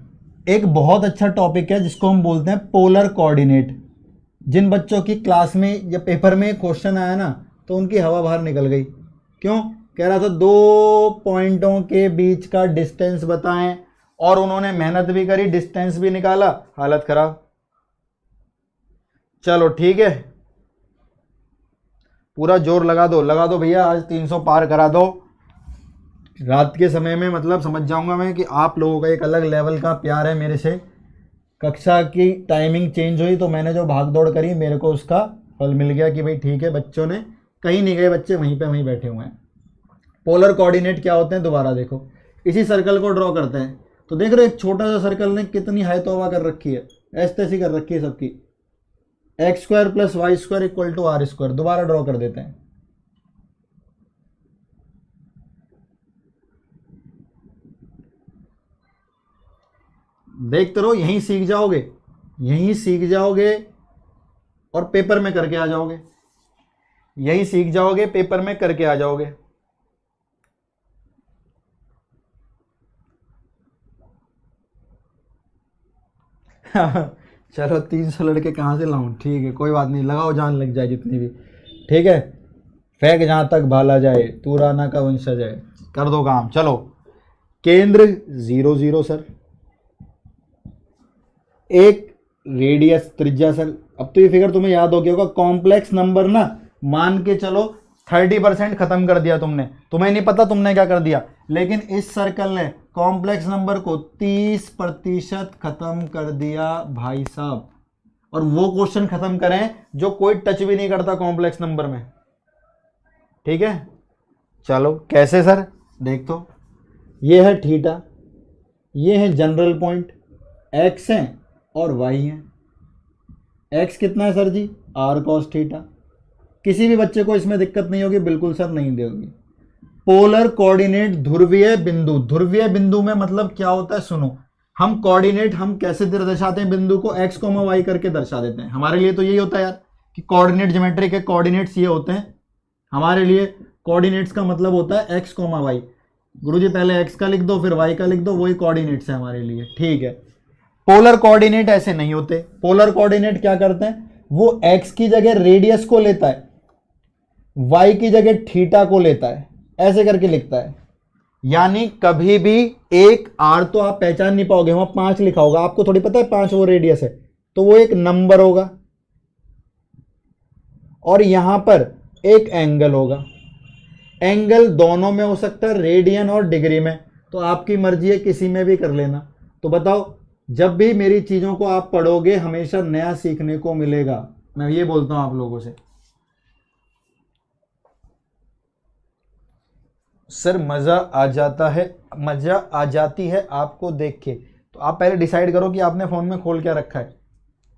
एक बहुत अच्छा टॉपिक है जिसको हम बोलते हैं पोलर कोऑर्डिनेट। जिन बच्चों की क्लास में या पेपर में क्वेश्चन आया ना, तो उनकी हवा बाहर निकल गई। क्यों, कह रहा था 2 पॉइंटों के बीच का डिस्टेंस बताएं, और उन्होंने मेहनत भी करी, डिस्टेंस भी निकाला, हालत खराब। चलो ठीक है, पूरा जोर लगा दो भैया, आज 300 पार करा दो। रात के समय में मतलब समझ जाऊंगा मैं कि आप लोगों का एक अलग लेवल का प्यार है मेरे से। कक्षा की टाइमिंग चेंज हुई तो मैंने जो भाग दौड़ करी, मेरे को उसका फल मिल गया कि भाई ठीक है, बच्चों ने कहीं नहीं गए, बच्चे वहीं पे वहीं बैठे हुए हैं। पोलर कोऑर्डिनेट क्या होते हैं दोबारा देखो, इसी सर्कल को ड्रॉ करते हैं, तो देख रहे हो एक छोटा सा सर्कल ने कितनी हाई तोबा कर रखी है, ऐसे तैसी कर रखी है सबकी। x² + y² = r², दोबारा ड्रॉ कर देते हैं। देखते रहो, यहीं सीख जाओगे, यहीं सीख जाओगे और पेपर में करके आ जाओगे, यहीं सीख जाओगे, पेपर में करके आ जाओगे। चलो 300 लड़के कहाँ से लाऊं, ठीक है कोई बात नहीं, लगाओ जान लग जाए जितनी भी। ठीक है, फेंक जहां तक भाला जाए, तू राना का वंशज है, कर दो काम। चलो, केंद्र 0 0 सर, एक रेडियस त्रिज्या सर। अब तो ये फिगर तुम्हें याद हो गया होगा, कॉम्प्लेक्स नंबर ना मान के चलो 30% खत्म कर दिया तुमने, तुम्हें नहीं पता तुमने क्या कर दिया, लेकिन इस सर्कल ने कॉम्प्लेक्स नंबर को 30% खत्म कर दिया भाई साहब। और वो क्वेश्चन खत्म करें जो कोई टच भी नहीं करता कॉम्प्लेक्स नंबर में। ठीक है, चलो कैसे सर, देख तो ये है थीटा, ये है जनरल पॉइंट, एक्स है और वाई है। एक्स कितना है sir ji, r cos theta. किसी भी बच्चे को इसमें दिक्कत नहीं होगी, बिल्कुल सर नहीं देगी। पोलर कोऑर्डिनेट ध्रुवीय बिंदु, ध्रुवीय बिंदु में मतलब क्या होता है सुनो, हम कोऑर्डिनेट हम कैसे दर्शाते हैं बिंदु को, एक्स कोमा वाई करके दर्शा देते हैं। हमारे लिए तो यही होता है यार कि कोऑर्डिनेट ज्योमेट्री के कोऑर्डिनेट्स ये होते हैं हमारे लिए। कोऑर्डिनेट्स का मतलब होता है एक्स कोमा वाई। गुरुजी पहले एक्स का लिख दो फिर वाई का लिख दो, वही कोऑर्डिनेट्स है हमारे लिए। ठीक है, पोलर कोऑर्डिनेट ऐसे नहीं होते। पोलर कोऑर्डिनेट क्या करते हैं, वो एक्स की जगह रेडियस को लेता है, वाई की जगह थीटा को लेता है, ऐसे करके लिखता है। यानी कभी भी एक आर तो आप पहचान नहीं पाओगे, वहां 5 लिखा होगा, आपको थोड़ी पता है 5 वो रेडियस है, तो वो एक नंबर होगा। और यहां पर एक एंगल होगा, एंगल दोनों में हो सकता है, रेडियन और डिग्री में, तो आपकी मर्जी है किसी में भी कर लेना। तो बताओ, जब भी मेरी चीजों को आप पढ़ोगे हमेशा नया सीखने को मिलेगा, मैं ये बोलता हूं आप लोगों से। सर मजा आ जाता है, मजा आ जाती है आपको देख के, तो आप पहले डिसाइड करो कि आपने फोन में खोल क्या रखा है।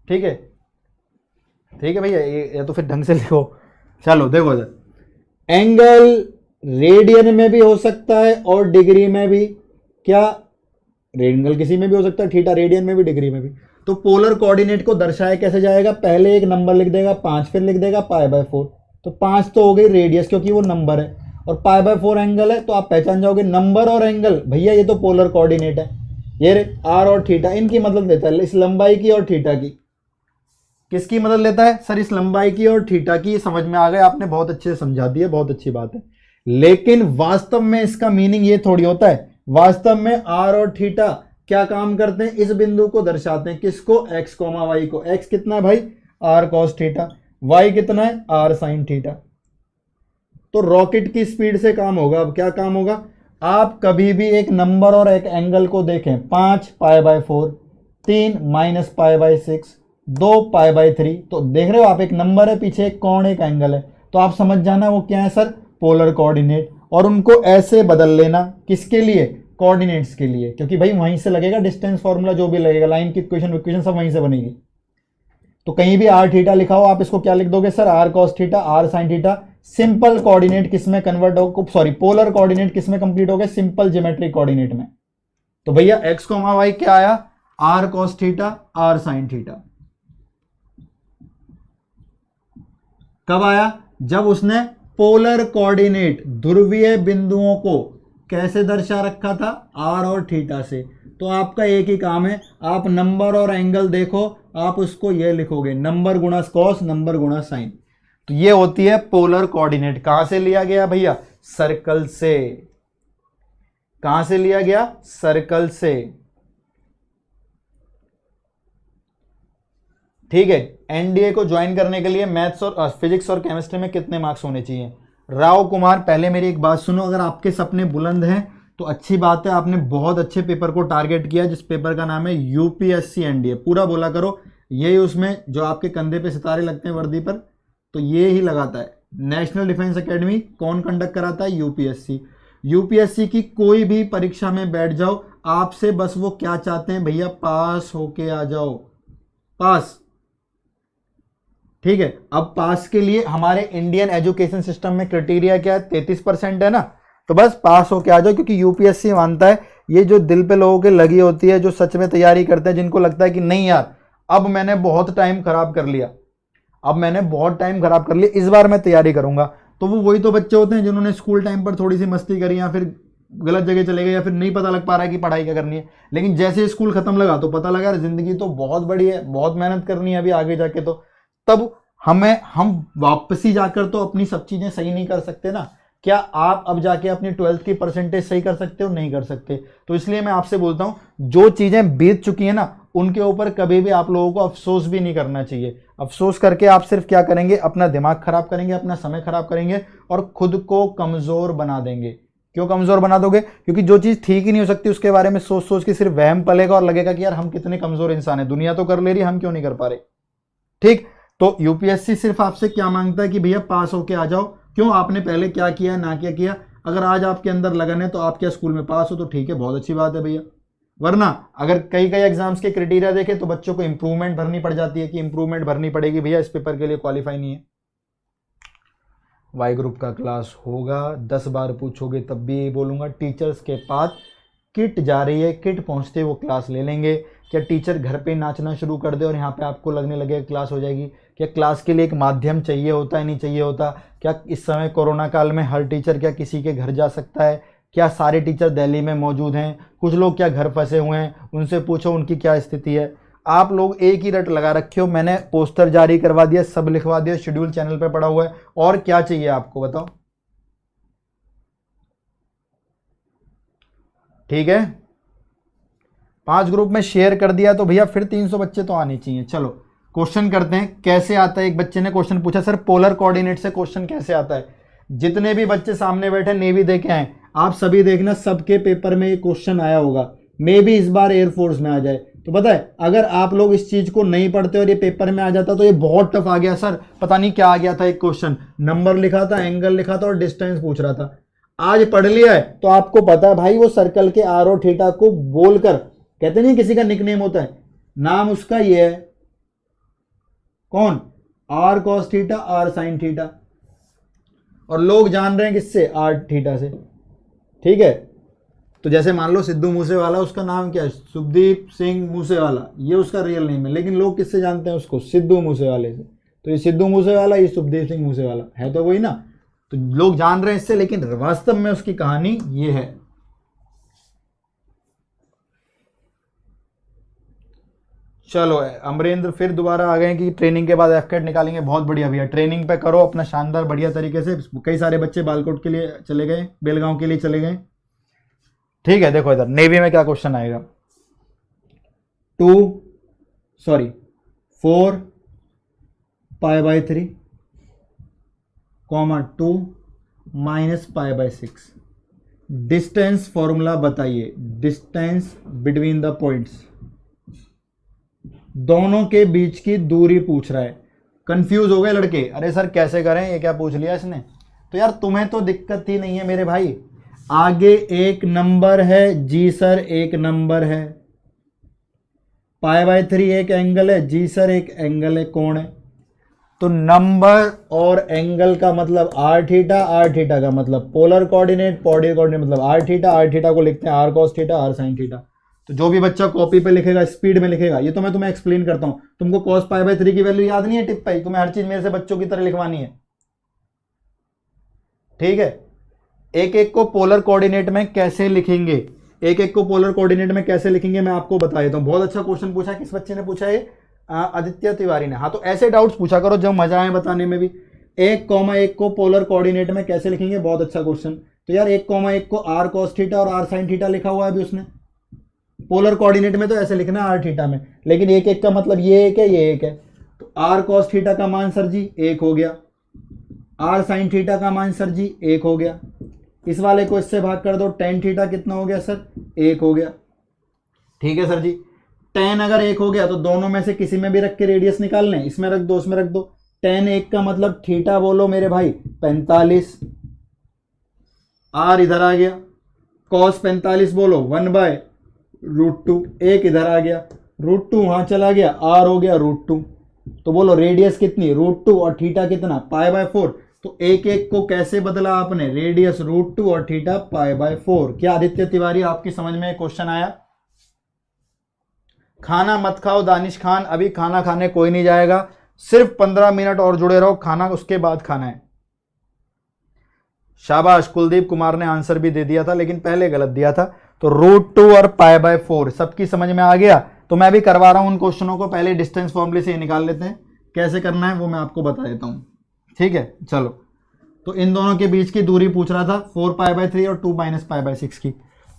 ठीक है, ठीक है भैया, ये तो फिर ढंग से लिखो। चलो देखो सर, एंगल रेडियन में भी हो सकता है और डिग्री में भी। क्या, एंगल किसी में भी हो सकता है, थीटा रेडियन में भी डिग्री में भी। तो पोलर कोऑर्डिनेट को दर्शाया कैसे जाएगा, पहले एक नंबर लिख देगा 5, फिर लिख देगा π/4। तो 5 तो हो गई रेडियस क्योंकि वो नंबर है, और π/4 एंगल है, तो आप पहचान जाओगे नंबर और एंगल, भैया ये तो पोलर कोऑर्डिनेट है। ये रे आर और थीटा, इनकी मदद लेता है, इस लंबाई की और थीटा की। किसकी मदद लेता है सर, इस लंबाई की और थीटा की। समझ में आ गया, आपने बहुत अच्छे से समझा दिया, बहुत अच्छी बात है। लेकिन वास्तव में इसका मीनिंग ये थोड़ी होता है, वास्तव में आर और थीटा क्या काम करते हैं, इस बिंदु को दर्शाते हैं। किसको, एक्स कोमा वाई को। एक्स कितना है भाई, आर कॉस थीटा, वाई कितना है, आर साइन थीटा। तो रॉकेट की स्पीड से काम होगा। अब क्या काम होगा, आप कभी भी एक नंबर और एक एंगल को देखें, 5 π/4, 3 -π/6, 2 π/3, तो देख रहे हो आप, एक नंबर है, पीछे एक कोण, एक एंगल है, तो आप समझ जाना वो क्या है सर, पोलर कोऑर्डिनेट। और उनको ऐसे बदल लेना, किसके लिए, कोऑर्डिनेट्स के लिए, क्योंकि भाई वहीं से लगेगा डिस्टेंस फार्मूला, जो भी लगेगा, लाइन की इक्वेशन सब वहीं से बनेगी। तो कहीं भी आर थीटा लिखा हो, आप इसको क्या लिख दोगे sir, r cos theta, are sine theta. Simple coordinate किसमें कन्वर्ट हो, सॉरी पोलर कोऑर्डिनेट किसमें कंप्लीट हो गए, सिंपल ज्योमेट्रिक कोऑर्डिनेट में। तो भैया एक्स कोमा वाई क्या आया, r cos theta, are sine theta. कब आया, जब उसने पोलर कोऑर्डिनेट ध्रुवीय बिंदुओं को कैसे दर्शा रखा था, आर और थीटा से। तो आपका एक ही काम है, आप नंबर और एंगल देखो, आप उसको ये लिखोगे, नंबर गुणा कॉस, नंबर गुणा साइन। तो ये होती है पोलर कोऑर्डिनेट। कहां से लिया गया भैया, सर्कल से। कहां से लिया गया, सर्कल से। ठीक है, एनडीए को ज्वाइन करने के लिए मैथ्स और फिजिक्स और केमिस्ट्री में कितने मार्क्स होने चाहिए। राव कुमार, पहले मेरी एक बात सुनो, अगर आपके सपने बुलंद हैं तो अच्छी बात है, आपने बहुत अच्छे पेपर को टारगेट किया, जिस पेपर का नाम है यूपीएससी एनडीए। पूरा बोला करो, यही उसमें जो आपके कंधे पे सितारे लगते हैं वर्दी पर, तो ये ही लगाता है। नेशनल डिफेंस एकेडमी कौन कंडक्ट कराता है, यूपीएससी। यूपीएससी की कोई भी परीक्षा में बैठ जाओ, आपसे बस वो क्या चाहते हैं भैया, पास होके आ जाओ, पास। ठीक है, अब पास के लिए हमारे इंडियन एजुकेशन सिस्टम में क्राइटेरिया क्या है, 33% है ना, तो बस पास होके आ जाओ। क्योंकि यूपीएससी मानता है, ये जो दिल पे लोगों के लगी होती है, जो सच में तैयारी करते हैं, जिनको लगता है कि नहीं यार अब मैंने बहुत टाइम खराब कर लिया, अब मैंने बहुत टाइम खराब कर लिया, इस बार मैं तैयारी करूंगा, तो वो वही तो बच्चे होते हैं जिन्होंने स्कूल टाइम पर थोड़ी सी मस्ती करी, या फिर गलत जगह चले गए, या फिर नहीं पता लग पा रहा है कि पढ़ाई क्या करनी है। लेकिन जैसे स्कूल खत्म लगा तो पता लगा जिंदगी तो बहुत बड़ी है, बहुत मेहनत करनी है अभी आगे जाके, तो तब हम वापसी जाकर तो अपनी सब चीजें सही नहीं कर सकते ना। क्या आप अब जाके अपनी 12th की परसेंटेज सही कर सकते हो, नहीं कर सकते। तो इसलिए मैं आपसे बोलता हूं, जो चीजें बीत चुकी है ना उनके ऊपर कभी भी आप लोगों को अफसोस भी नहीं करना चाहिए। अफसोस करके आप सिर्फ क्या करेंगे, अपना दिमाग खराब करेंगे, अपना समय खराब करेंगे और खुद को कमजोर बना देंगे। क्यों कमजोर बना दोगे? क्योंकि जो चीज ठीक ही नहीं हो सकती उसके बारे में सोच सोच के सिर्फ वहम पलेगा और लगेगा कि यार हम कितने कमजोर इंसान हैं, दुनिया तो कर ले रही है, हम क्यों नहीं कर पा रहे। ठीक, तो यूपीएससी सिर्फ आपसे क्या मांगता है कि भैया पास होके आ जाओ। क्यों? आपने पहले क्या किया ना क्या किया। अगर आज आपके अंदर लगन है तो आप क्या स्कूल में पास हो तो ठीक है, बहुत अच्छी बात है भैया। वरना अगर कई कई एग्जाम्स के क्राइटेरिया देखे तो बच्चों को इंप्रूवमेंट भरनी पड़ जाती है कि इंप्रूवमेंट भरनी पड़ेगी, भैया इस पेपर के लिए क्वालिफाई नहीं है। वाई ग्रुप का क्लास होगा, 10 बार पूछोगे तब भी यही बोलूंगा। टीचर्स के पास किट जा रही है, किट पहुंचते वो क्लास ले लेंगे। क्या टीचर घर पे नाचना शुरू कर दे और यहाँ पे आपको लगने लगे क्लास हो जाएगी? क्या क्लास के लिए एक माध्यम चाहिए होता है, नहीं चाहिए होता? क्या इस समय कोरोना काल में हर टीचर क्या किसी के घर जा सकता है? क्या सारे टीचर दिल्ली में मौजूद हैं? कुछ लोग क्या घर फंसे हुए हैं, उनसे पूछो उनकी क्या स्थिति है। आप लोग एक ही रट लगा रखे हो। मैंने पोस्टर जारी करवा दिया, सब लिखवा दिया, शेड्यूल चैनल पे पड़ा हुआ है, और क्या चाहिए आपको बताओ? ठीक है, 5 ग्रुप में शेयर कर दिया तो भैया फिर 300 बच्चे तो आने चाहिए। चलो क्वेश्चन करते हैं, कैसे आता है। एक बच्चे ने क्वेश्चन पूछा, सर पोलर कोऑर्डिनेट से क्वेश्चन कैसे आता है। जितने भी बच्चे सामने बैठे नेवी दे के आए, आप सभी देखना सबके पेपर में ये क्वेश्चन आया होगा। मे भी इस बार एयरफोर्स में आ जाए। तो पता है, अगर आप लोग इस चीज को नहीं पढ़ते और ये पेपर में आ जाता तो ये बहुत टफ आ गया सर, पता नहीं क्या आ गया था। एक क्वेश्चन नंबर लिखा था, एंगल लिखा था और डिस्टेंस पूछ रहा था। आज पढ़ लिया है तो आपको पता है भाई, वो सर्कल के आर और थीटा को बोलकर, कहते नहीं किसी का निकनेम होता है, नाम उसका ये है, कौन? R cos theta, are sine theta. और लोग जान रहे हैं किससे? आर थीटा से। ठीक है, तो जैसे मान लो सिद्धू मूसेवाला, उसका नाम क्या है? सुखदीप सिंह मूसेवाला, ये उसका रियल नेम है, लेकिन लोग किससे जानते हैं उसको? सिद्धू मूसेवाले से। तो ये सिद्धू मूसेवाला, ये सुखदीप सिंह मूसेवाला, है तो वही ना। तो लोग जान रहे हैं इससे, लेकिन वास्तव में उसकी कहानी ये है। चलो अमरेंद्र फिर दोबारा आ गए कि ट्रेनिंग के बाद एफकेट निकालेंगे। बहुत बढ़िया भैया, ट्रेनिंग पे करो अपना शानदार बढ़िया तरीके से। कई सारे बच्चे बालकोट के लिए चले गए, बेलगांव के लिए चले गए। ठीक है, देखो इधर नेवी में क्या क्वेश्चन आएगा। 4 π/3 2 माइनस π/6। डिस्टेंस फॉर्मूला बताइए, डिस्टेंस बिटवीन द पॉइंट्स, दोनों के बीच की दूरी पूछ रहा है। कंफ्यूज हो गए लड़के, अरे सर कैसे करें, ये क्या पूछ लिया इसने। तो यार तुम्हें तो दिक्कत ही नहीं है मेरे भाई। आगे एक नंबर है जी सर, एक नंबर है। π/3 एक एंगल है जी सर, एक एंगल है, कोण है। तो नंबर और एंगल का मतलब आर थीटा, आर थीटा का मतलब पोलर कोऑर्डिनेट, पोलर कोऑर्डिनेट मतलब आर थीटा, आर थीटा को लिखते हैं r cos theta, are sine theta. तो जो भी बच्चा कॉपी पे लिखेगा, स्पीड में लिखेगा, ये तो मैं तुम्हें एक्सप्लेन करता हूं। तुमको cos π/3 की वैल्यू याद नहीं है टिप पाई, तुम्हें हर चीज मेरे से बच्चों की तरह लिखवानी है। ठीक है, एक एक को पोलर कोऑर्डिनेट में कैसे लिखेंगे, एक एक को पोलर कोऑर्डिनेट में कैसे लिखेंगे मैं आपको बता देता हूं। बहुत अच्छा क्वेश्चन पूछा, किस बच्चे ने पूछा है? आदित्य तिवारी ने। हाँ, तो ऐसे डाउट्स पूछा करो जो मजा आए बताने में भी। 1,1 को पोलर कोऑर्डिनेट में कैसे लिखेंगे, बहुत अच्छा क्वेश्चन। तो यार 1,1 को आर कॉस थीटा और आर साइन थीटा लिखा हुआ है अभी उसने। पोलर कोऑर्डिनेट में तो ऐसे लिखना है आर थीटा में, लेकिन एक एक का मतलब ये एक है, ये एक है। तो आर कॉस थीटा का मान सर जी 1 हो गया, आर साइन थीटा का मान सर जी 1 हो गया। इस वाले को इससे भाग कर दो, टेन थीटा कितना हो गया सर? 1 हो गया। ठीक है सर जी, टेन अगर 1 हो गया तो दोनों में से किसी में भी रख के रेडियस निकाल लें, इसमें रख दो, उसमें रख दो। टेन 1 का मतलब थीटा बोलो मेरे भाई 45, आर इधर आ गया, कॉस 45 बोलो 1/√2, एक इधर आ गया, √2 वहां चला गया, आर हो गया √2। तो बोलो रेडियस कितनी? √2 और थीटा कितना? π/4। तो एक एक को कैसे बदला आपने? रेडियस √2 और थीटा π/4। क्या आदित्य तिवारी आपकी समझ में क्वेश्चन आया? खाना मत खाओ दानिश खान, अभी खाना खाने कोई नहीं जाएगा, सिर्फ 15 मिनट और जुड़े रहो, खाना उसके बाद खाना है। शाबाश, कुलदीप कुमार ने आंसर भी दे दिया था लेकिन पहले गलत दिया था। तो √2 और π/4 सबकी समझ में आ गया। तो मैं भी करवा रहा हूं उन क्वेश्चनों को, पहले डिस्टेंस फॉर्मूले से निकाल लेते हैं, कैसे करना है वो मैं आपको बता देता हूं। ठीक है, चलो। तो इन दोनों के बीच की दूरी पूछ रहा था 4 π/3 और 2 - π/6 की।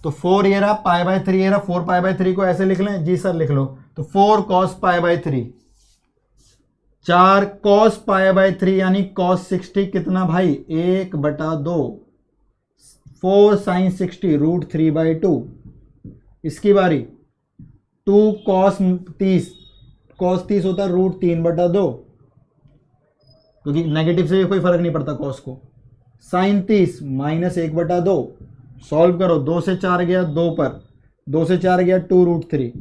तो 4 ये रहा, पाई बाय 3 ये रहा, 4 पाई बाय 3 को ऐसे लिख लें, जी सर लिख लो, तो 4 cos pi by 3, 4 cos pi by 3 यानी कॉस 60 कितना भाई 1/2, 4 साइन 60 √3/2। इसकी बारी 2 कॉस 30, कॉस 30 होता है √3/2, क्योंकि नेगेटिव से कोई फर्क नहीं पड़ता कॉस को। साइन 30 -1/2, सॉल्व करो, 2 से 4 गया 2 पर, 2 से 4 गया 2√3,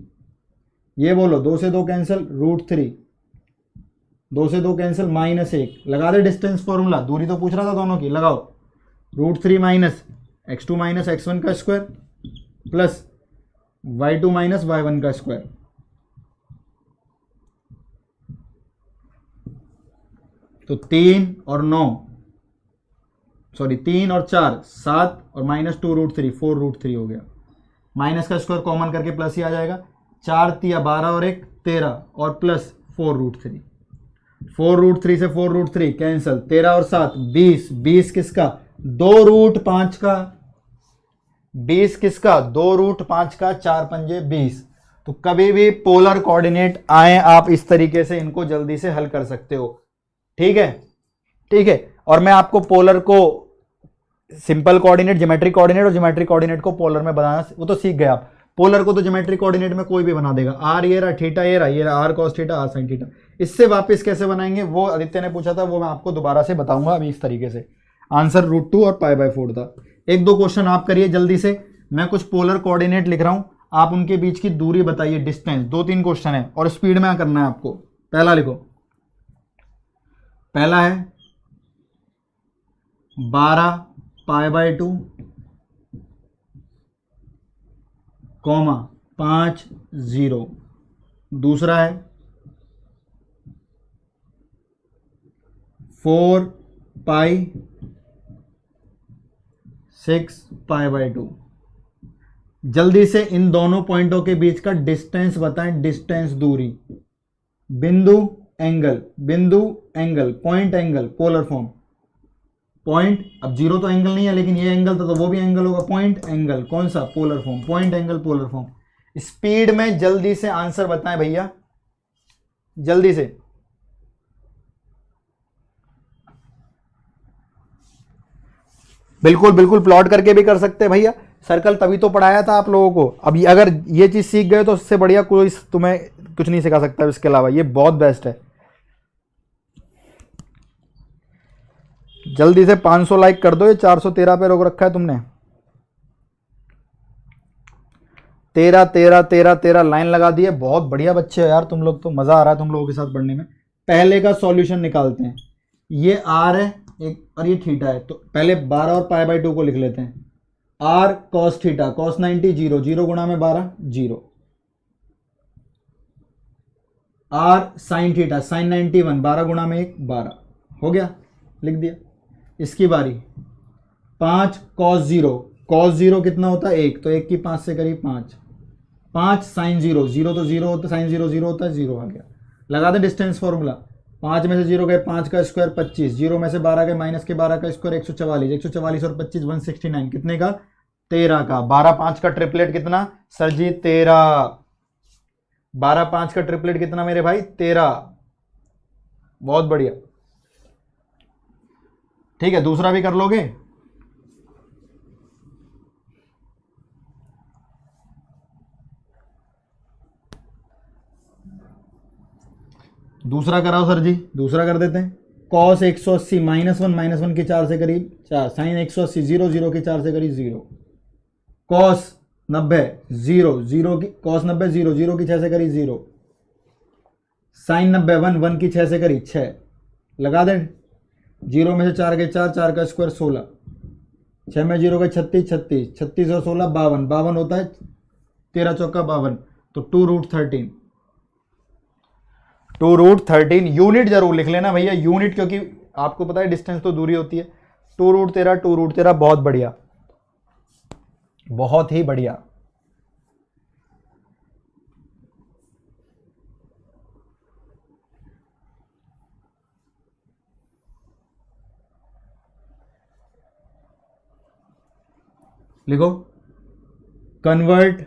ये बोलो 2 से 2 कैंसिल √3, 2 से 2 कैंसिल -1, लगा दे डिस्टेंस फॉर्मूला, दूरी तो पूछ रहा था दोनों की, लगाओ, √3 माइनस x2 माइनस x1 का square plus y2 minus y1 का स्क्वायर। तो 3 और 9, सॉरी 3 और 4 7 और -2√3 4√3 हो गया। माइनस का स्क्वायर कॉमन करके प्लस ही आ जाएगा, 4 तिया 12 और 1 13 और प्लस 4√3, 4√3 से 4√3 कैंसिल, 13 और 7 20, 20 किसका 2√5 का, 20 किसका 2√5 का, 4 पंजे 20। तो कभी भी पोलर कोऑर्डिनेट आए आप इस तरीके से इनको जल्दी से हल कर सकते हो, ठीक है, ठीक है। और मैं आपको पोलर को सिंपल कोऑर्डिनेट, ज्योमेट्रिक कोऑर्डिनेट और ज्योमेट्रिक कोऑर्डिनेट को पोलर में बनाना वो तो सीख गए आप। पोलर को तो ज्योमेट्रिक कोऑर्डिनेट में कोई भी बना देगा, आर ये रहा, थीटा ये रहा, ये रहा r cos theta are sine theta. इससे वापस कैसे बनाएंगे वो आदित्य ने पूछा था, वो मैं आपको दोबारा से बताऊंगा अभी इस तरीके से। आंसर √2 और π/4 था। एक दो क्वेश्चन आप करिए जल्दी से, मैं कुछ पोलर कोऑर्डिनेट लिख रहा हूं, आप उनके बीच की दूरी बताइए, डिस्टेंस। 2-3 क्वेश्चन है और स्पीड में करना है आपको। पहला लिखो, पहला है 12 π/2 कॉमा 5 0। दूसरा है 4 पाई 6 π/2। जल्दी से इन दोनों पॉइंटों के बीच का डिस्टेंस बताएं, डिस्टेंस दूरी, बिंदु एंगल, बिंदु angle, point angle, polar form, point, अब जीरो तो एंगल नहीं है लेकिन ये एंगल था तो वो भी एंगल होगा, पॉइंट एंगल, कौन सा polar form, point angle polar form. Speed में जल्दी से आंसर बताएं भैया, जल्दी से। बिल्कुल बिल्कुल प्लॉट करके भी कर सकते हैं भैया, सर्कल तभी तो पढ़ाया था आप लोगों को। अब अगर ये चीज सीख गए तो उससे बढ़िया कोई तुम्हें कुछ नहीं सिखा सकता इसके अलावा, ये बहुत बेस्ट है। जल्दी से 500 लाइक कर दो, ये 413 पे रोक रखा है तुमने। 13 13 13 13 लाइन लगा दी है, बहुत बढ़िया बच्चे हो यार तुम लोग, तो मजा आ रहा है तुम लोगों के साथ पढ़ने में। पहले का सॉल्यूशन निकालते हैं, ये आर है एक और ये थीटा है, तो पहले 12 और π/2 को लिख लेते हैं। आर कॉस थीटा, कॉस 90 0, 0 गुणा में 12 0। आर साइन थीटा, साइन 91 12 गुणा में 1 12, हो गया, लिख दिया। इसकी बारी 5 कॉस 0, कॉस 0 कितना होता है 1, तो 1 की 5 से करीब 5, 5 साइन 0, 0 तो 0 होता है, साइन 0 0 होता है, 0 आ गया। लगा दे डिस्टेंस फॉर्मूला, 5 में से 0 गए 5 का स्क्वायर 25, 0 में से 12 गए माइनस के 12 का स्क्वायर 144, 144 और 25 169, कितने का 13 का। 12 5 का ट्रिपलेट कितना सर जी 13, 12 5 का ट्रिपलेट कितना मेरे भाई 13, बहुत बढ़िया। ठीक है, दूसरा भी कर लोगे, दूसरा कराओ सर जी, दूसरा कर देते हैं। कॉस 180 -1 के 4 से करीब 4, साइन 180 0 0 के 4 से करीब 0, कॉस 90 0 0 की, कॉस 90 0 0 की 6 से करीब 0, साइन 90 1 1 की 6 से करीब 6, लगा दें। 0 में से 4 के 4, 4 का स्क्वायर 16, 6 में 0 के 36 36, 36 और 16 52, 52 होता है 13 चौका 52, तो 2√13, 2√13। यूनिट जरूर लिख लेना भैया, यूनिट, क्योंकि आपको पता है डिस्टेंस तो दूरी होती है। 2√13, 2√13, बहुत बढ़िया, बहुत ही बढ़िया। लिखो कन्वर्ट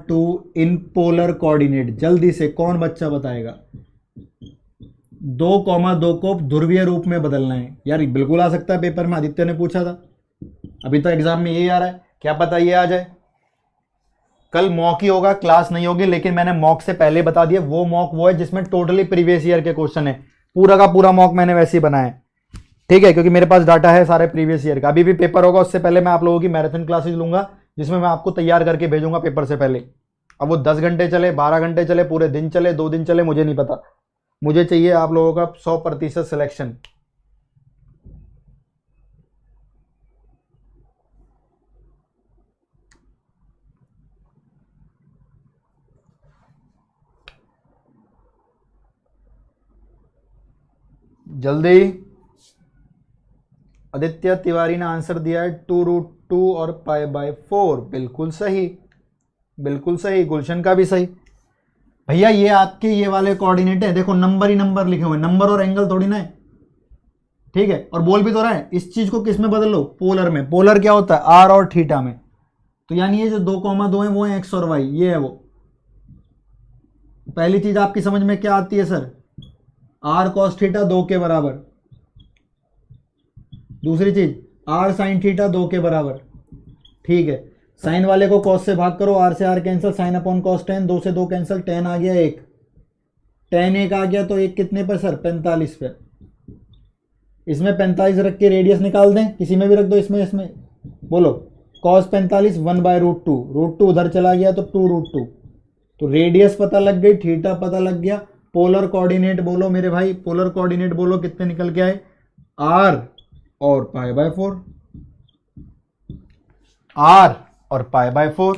टू इन पोलर कोऑर्डिनेट। जल्दी से कौन बच्चा बताएगा? 2,2 को ध्रुवीय रूप में बदलना है। यार बिल्कुल आ सकता है, पेपर में आदित्य ने पूछा था, अभी तो एग्जाम में यही आ रहा है, क्या पता ये आ जाए। कल मॉक ही होगा, क्लास नहीं होगी, लेकिन मैंने मॉक से पहले बता दिया, वो मॉक वो है जिसमें टोटली प्रीवियस ईयर के क्वेश्चन है। पूरा का पूरा मॉक मैंने वैसे ही बनाया है, ठीक है, क्योंकि मेरे पास डाटा है सारे प्रीवियस ईयर का। अभी भी पेपर होगा, उससे पहले मैं आप लोगों की मैराथन क्लासेस लूंगा, जिसमें मैं आपको तैयार करके भेजूंगा पेपर से पहले। अब वो 10 घंटे चले, 12 घंटे चले, पूरे दिन चले, 2 दिन चले, मुझे नहीं पता, मुझे चाहिए आप लोगों का 100% सिलेक्शन। जल्दी। आदित्य तिवारी ने आंसर दिया है 2√2 और π/4। बिल्कुल सही, बिल्कुल सही। गुलशन का भी सही। भैया ये आपके ये वाले कोऑर्डिनेट है, देखो नंबर ही नंबर लिखे हुए, नंबर और एंगल थोड़ी ना है, ठीक है। और बोल भी तो रहा है, इस चीज को किस में बदल लो? पोलर में। पोलर क्या होता है? आर और थीटा में। तो यानी ये जो 2,2 है वो है एक्स और वाई, ये है वो। पहली चीज आपकी समझ में क्या आती है सर? आर कॉस थीटा 2 के बराबर। दूसरी चीज आर साइन थीटा 2 के बराबर, ठीक है। साइन वाले को कॉस से भाग करो, आर से r cancel, sine upon cos tan, 2 से 2 कैंसिल, टेन आ गया 1, टेन 1 आ गया, तो 1 कितने पर सर? 45 पे। इसमें 45 रख के रेडियस निकाल दें, किसी में भी रख दो, इसमें बोलो। कॉस 45 1/√2, √2 उधर चला गया तो 2√2, तो रेडियस पता लग गई, थीटा पता लग गया। पोलर कोऑर्डिनेट बोलो मेरे भाई, पोलर कोऑर्डिनेट बोलो, कितने निकल के आए? आर और π/4, आर और π/4।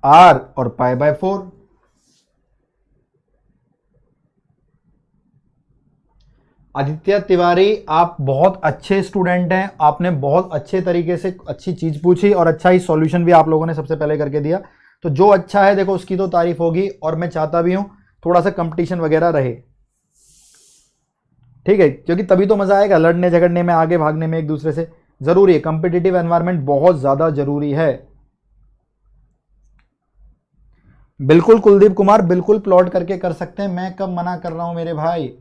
आर और π/4। आदित्य तिवारी, आप बहुत अच्छे स्टूडेंट हैं, आपने बहुत अच्छे तरीके से अच्छी चीज पूछी और अच्छा ही सॉल्यूशन भी आप लोगों ने सबसे पहले करके दिया। तो जो अच्छा है देखो उसकी तो तारीफ होगी, और मैं चाहता भी हूं थोड़ा सा कंपटीशन वगैरह रहे, ठीक है, क्योंकि तभी तो मजा आएगा लड़ने झगड़ने में, आगे भागने में एक दूसरे से। जरूरी है, कंपिटिटिव एनवायरनमेंट बहुत ज्यादा जरूरी है। बिल्कुल कुलदीप कुमार, बिल्कुल प्लॉट करके कर सकते हैं, मैं कब मना कर रहा हूं मेरे भाई।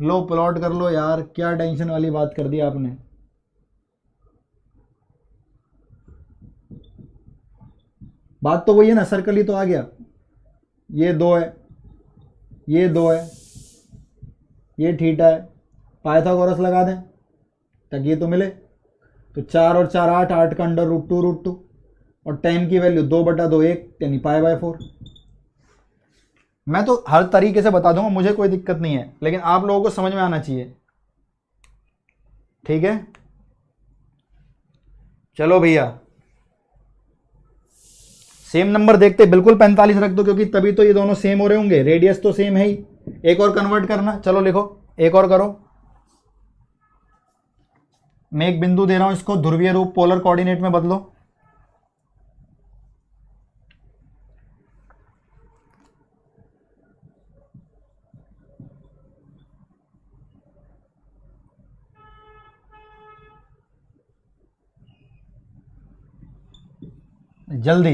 लो प्लॉट कर लो यार, क्या टेंशन वाली बात कर दी आपने। बात तो वही है ना, सर्कल ही तो आ गया। ये 2 है, ये 2 है, ये थीटा है, पाइथागोरस लगा दें ताकि ये तो मिले। तो 4 और 4 8, 8 का अंडर √2, और टेन की वैल्यू 2/2 1, यानी π/4। मैं तो हर तरीके से बता दूंगा, मुझे कोई दिक्कत नहीं है, लेकिन आप लोगों को समझ में आना चाहिए, ठीक है। चलो भैया, सेम नंबर देखते, बिल्कुल 45 रख दो, क्योंकि तभी तो ये दोनों सेम हो रहे होंगे, रेडियस तो सेम है ही। एक और कन्वर्ट करना, चलो लिखो, एक और करो। मैं एक बिंदु दे रहा हूं, इसको ध्रुवीय रूप पोलर कोऑर्डिनेट में बदलो। जल्दी।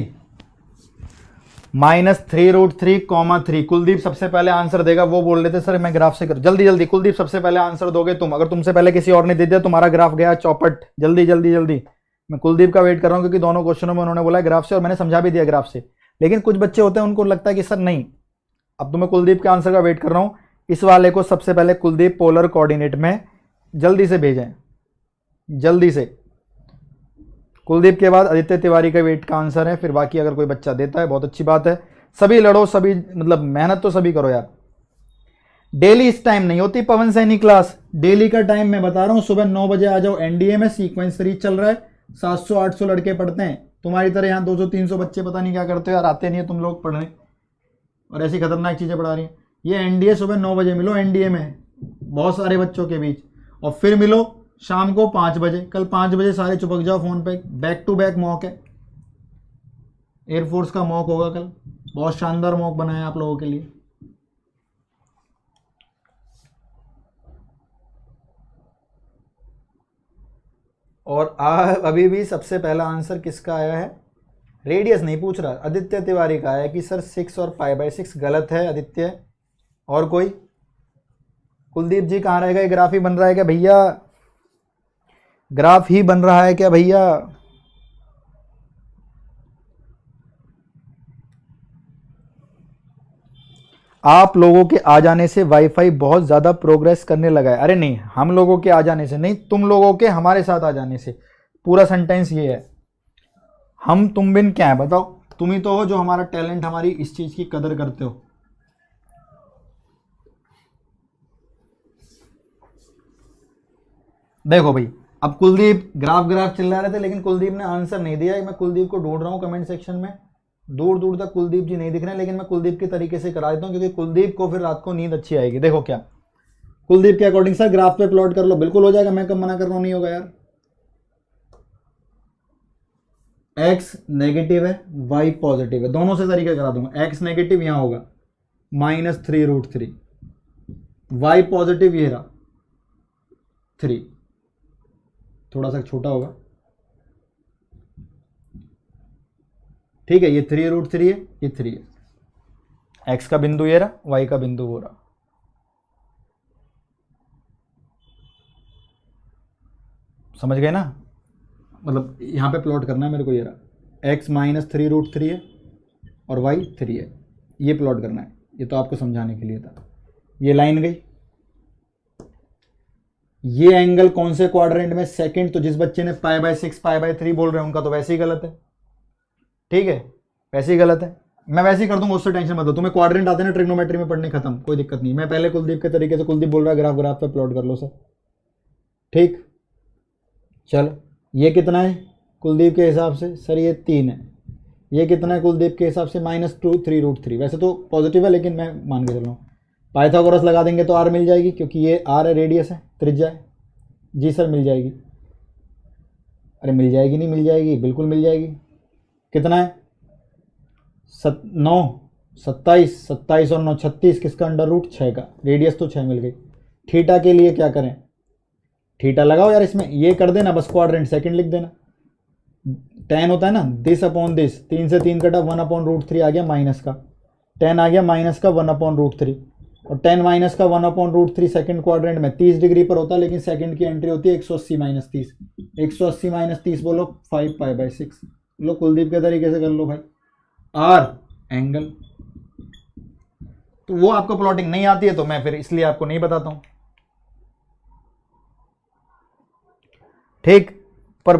-3√3, 3। कुलदीप सबसे पहले आंसर देगा, वो बोल रहे थे सर मैं ग्राफ से कर। जल्दी जल्दी कुलदीप सबसे पहले आंसर दोगे तुम, अगर तुमसे पहले किसी और ने दे दिया तुम्हारा ग्राफ गया चौपट। जल्दी जल्दी जल्दी, मैं कुलदीप का वेट कर रहा हूं, क्योंकि दोनों क्वेश्चनों में उन्होंने बोला ग्राफ से, और मैंने समझा भी दिया ग्राफ से। लेकिन कुछ बच्चे होते हैं उनको लगता है कि सर नहीं, अब तो मैं कुलदीप के आंसर का वेट कर रहा हूं। इस वाले को सबसे पहले कुलदीप पोलर कोऑर्डिनेट में जल्दी से भेजें, जल्दी से। कुलदीप के बाद आदित्य तिवारी का वेट का आंसर है, फिर बाकी अगर कोई बच्चा देता है बहुत अच्छी बात है। सभी लड़ो, सभी मतलब मेहनत तो सभी करो यार। डेली इस टाइम नहीं होती पवन सैनी क्लास, डेली का टाइम मैं बता रहा हूं, सुबह 9 बजे आ जाओ। एनडीए में सीक्वेंस सीरीज चल रहा है, 700-800 लड़के पढ़ते हैं। तुम्हारी तरह यहाँ 200-300 बच्चे पता नहीं क्या करते हो यार, आते नहीं है तुम लोग पढ़ने। और ऐसी खतरनाक चीज़ें पढ़ा रही हैं। ये एनडीए सुबह 9 बजे मिलो, एनडीए में बहुत सारे बच्चों के बीच, और फिर मिलो शाम को 5 बजे। कल 5 बजे सारे चिपक जाओ फ़ोन पे, बैक टू बैक मॉक है, एयरफोर्स का मॉक होगा कल, बहुत शानदार मॉक बनाया है आप लोगों के लिए। और अभी भी सबसे पहला आंसर किसका आया है? रेडियस नहीं पूछ रहा, आदित्य तिवारी का आया कि सर 6 और π/6 गलत है आदित्य। और कोई? कुलदीप जी कहाँ रह गए? ग्राफ ही बन रहा है क्या भैया? ग्राफ ही बन रहा है क्या भैया? आप लोगों के आ जाने से वाईफाई बहुत ज़्यादा प्रोग्रेस करने लगा है। अरे नहीं, हम लोगों के आ जाने से नहीं, तुम लोगों के हमारे साथ आ जाने से। पूरा सेंटेंस ये है, हम तुम बिन क्या है बताओ? तुम ही तो हो जो हमारा टैलेंट, हमारी इस चीज़ की कदर करते हो। देखो भाई, अब कुलदीप ग्राफ चिल्ला रहे थे, लेकिन कुलदीप ने आंसर नहीं दिया। मैं कुलदीप को ढूंढ रहा हूँ कमेंट सेक्शन में, दूर दूर तक कुलदीप जी नहीं दिख रहे हैं, लेकिन मैं कुलदीप के तरीके से करा देता हूँ, क्योंकि कुलदीप को फिर रात को नींद अच्छी आएगी। देखो क्या कुलदीप के अकॉर्डिंग, सर ग्राफ पे प्लॉट कर लो, बिल्कुल हो जाएगा, मैं कब मना कर रहा हूँ, नहीं होगा यार। एक्स नेगेटिव है, वाई पॉजिटिव है, दोनों से तरीके करा दूंगा। एक्स नेगेटिव यहां होगा -3√3, वाई पॉजिटिव ये रहा 3, थोड़ा सा छोटा होगा, ठीक है। ये 3√3 है, ये 3 है। एक्स का बिंदु ये रहा, वाई का बिंदु वो रहा। समझ गए ना? मतलब यहां पे प्लॉट करना है मेरे को, ये रहा एक्स -3√3 है और वाई 3 है, ये प्लॉट करना है। ये तो आपको समझाने के लिए था। ये लाइन गई, ये एंगल कौन से क्वाड्रेंट में? सेकंड। तो जिस बच्चे ने π/6 π/3 बोल रहे हैं उनका तो वैसे ही गलत है, ठीक है, वैसे ही गलत है। मैं वैसे ही कर दूंगा, उससे टेंशन मत लो। तुम्हें क्वाड्रेंट आते हैं ना ट्रिग्नोमेट्री में पढ़ने, खत्म, कोई दिक्कत नहीं। मैं पहले कुलदीप के तरीके से, कुलदीप बोल रहा है ग्राफ पे प्लॉट कर लो सर, ठीक। चलो ये कितना है कुलदीप के हिसाब से? सर ये 3 है। ये कितना है कुलदीप के हिसाब से? -3√3। वैसे तो पॉजिटिव है, लेकिन मैं मान के चल रहा हूँ। पाइथागोरस लगा देंगे तो आर मिल जाएगी, क्योंकि ये आर है, रेडियस है, त्रिज्या है। जी सर मिल जाएगी। अरे मिल जाएगी, नहीं मिल जाएगी, बिल्कुल मिल जाएगी। कितना है? 9, 27, 27 और 9 36, किसका √6 का? रेडियस तो 6 मिल गई। थीटा के लिए क्या करें? थीटा लगाओ यार इसमें, ये कर देना बस, क्वाड्रेंट सेकंड लिख देना। tan होता है ना दिस अपॉन दिस, 3 से 3 कटा, 1/√3 आ गया माइनस का, tan आ गया माइनस का 1/√3, और tan माइनस का 1/√3 सेकंड क्वाड्रेंट में 30 डिग्री पर होता है, लेकिन सेकंड की एंट्री होती है 180 - 30। 180 - 30 बोलो 5 π/6। लो कुलदीप के तरीके से कर लो भाई। आर एंगल, तो वो आपको प्लॉटिंग नहीं आती है, तो मैं फिर इसलिए आपको नहीं बताता हूं, ठीक। पर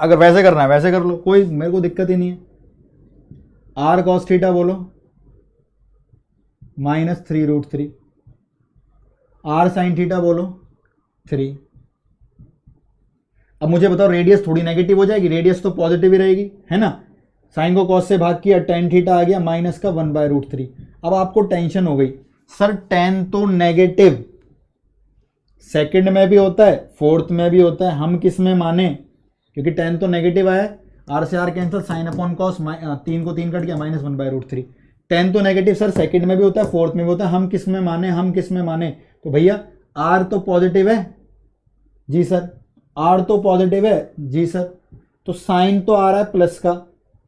अगर वैसे करना है वैसे कर लो, कोई मेरे को दिक्कत ही नहीं है। आर कॉस थीटा बोलो -3√3, आर साइन थीटा बोलो 3। अब मुझे बताओ, रेडियस थोड़ी नेगेटिव हो जाएगी? रेडियस तो पॉजिटिव ही रहेगी, है ना। साइन को कॉस से भाग किया, tan थीटा आ गया माइनस का 1/√3। अब आपको टेंशन हो गई, सर tan तो नेगेटिव सेकंड में भी होता है, फोर्थ में भी होता है, हम किस में माने? क्योंकि tan तो नेगेटिव आया, आर से r cancel, sine upon cos, 3 को 3 कट गया, -1/√3। tan तो नेगेटिव सर सेकंड में भी होता है, फोर्थ में भी होता है, हम किस में माने? हम किस में माने? तो भैया आर तो पॉजिटिव है जी सर, आर तो पॉजिटिव है जी सर, तो साइन तो आ रहा है प्लस का,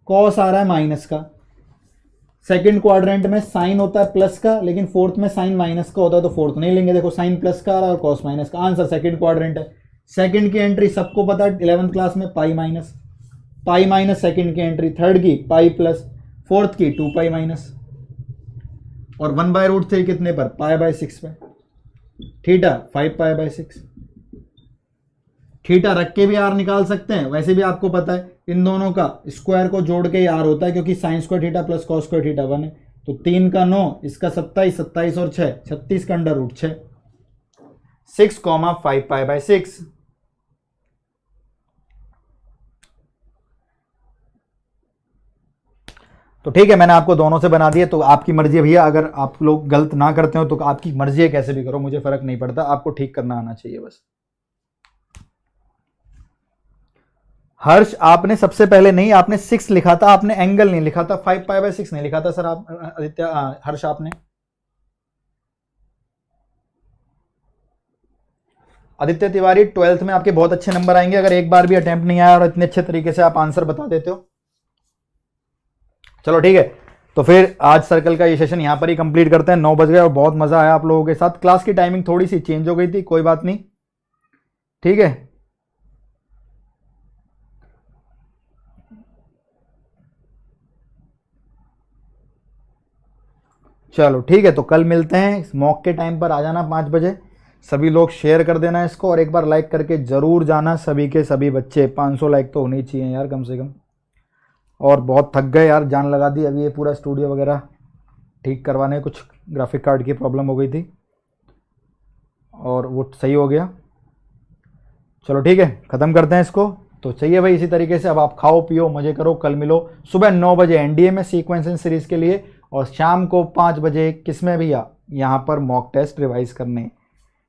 कॉस आ रहा है माइनस का। सेकंड क्वाड्रेंट में साइन होता है प्लस का, लेकिन फोर्थ में साइन माइनस का होता है, तो फोर्थ नहीं लेंगे। देखो साइन प्लस का आ रहा है और कॉस माइनस का। आंसर सेकंड क्वाड्रेंट है। सेकंड की एंट्री सबको पता है 11th क्लास में, पाई माइनस सेकंड की एंट्री, थर्ड की पाई प्लस, फोर्थ की 2 माइनस, और 1/√3 कितने पर? π/6 पे। थीटा 5 π/6। थीटा रख के भी आर निकाल सकते हैं, वैसे भी आपको पता है इन दोनों का स्क्वायर को जोड़ के ही आर होता है, क्योंकि sine square theta plus cos square theta 1 है। तो 3 का 9, इसका 27, 27 और 6, 36 का √6, 6, 5 π/6। तो ठीक है, मैंने आपको दोनों से बना दिए, तो आपकी मर्जी है भैया, अगर आप लोग गलत ना करते हो तो आपकी मर्जी है, कैसे भी करो, मुझे फर्क नहीं पड़ता, आपको ठीक करना आना चाहिए बस। हर्ष, आपने सबसे पहले नहीं, आपने 6 लिखा था, आपने एंगल नहीं लिखा था, 5π/6 नहीं लिखा था सर, आप आदित्य हर्ष आपने। आदित्य तिवारी, 12th में आपके बहुत अच्छे नंबर आएंगे अगर एक बार भी अटेम्प्ट नहीं आया और इतने अच्छे तरीके से आप आंसर बता देते हो। चलो ठीक है, तो फिर आज सर्कल का ये सेशन यहां पर ही कंप्लीट करते हैं। 9 बज गए और बहुत मजा आया आप लोगों के साथ। क्लास की टाइमिंग थोड़ी सी चेंज हो गई थी, कोई बात नहीं, ठीक है। चलो ठीक है, तो कल मिलते हैं, मॉक के टाइम पर आ जाना 5 बजे। सभी लोग शेयर कर देना इसको और एक बार लाइक करके जरूर जाना, सभी के सभी बच्चे। 500 लाइक तो होनी चाहिए यार कम से कम। और बहुत थक गए यार, जान लगा दी अभी ये पूरा स्टूडियो वगैरह ठीक करवाने, कुछ ग्राफिक कार्ड की प्रॉब्लम हो गई थी और वो सही हो गया। चलो ठीक है, ख़त्म करते हैं इसको। तो चाहिए भाई इसी तरीके से, अब आप खाओ पियो मजे करो। कल मिलो सुबह 9 बजे एनडीए में सीक्वेंसिंग सीरीज के लिए, और शाम को 5 बजे किस में भैया, यहाँ पर मॉक टेस्ट रिवाइज करने।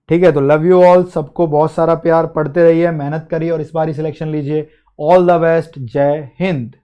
ठीक है, तो लव यू ऑल, सबको बहुत सारा प्यार, पढ़ते रहिए, मेहनत करिए और इस बार ही सिलेक्शन लीजिए। ऑल द बेस्ट, जय हिंद।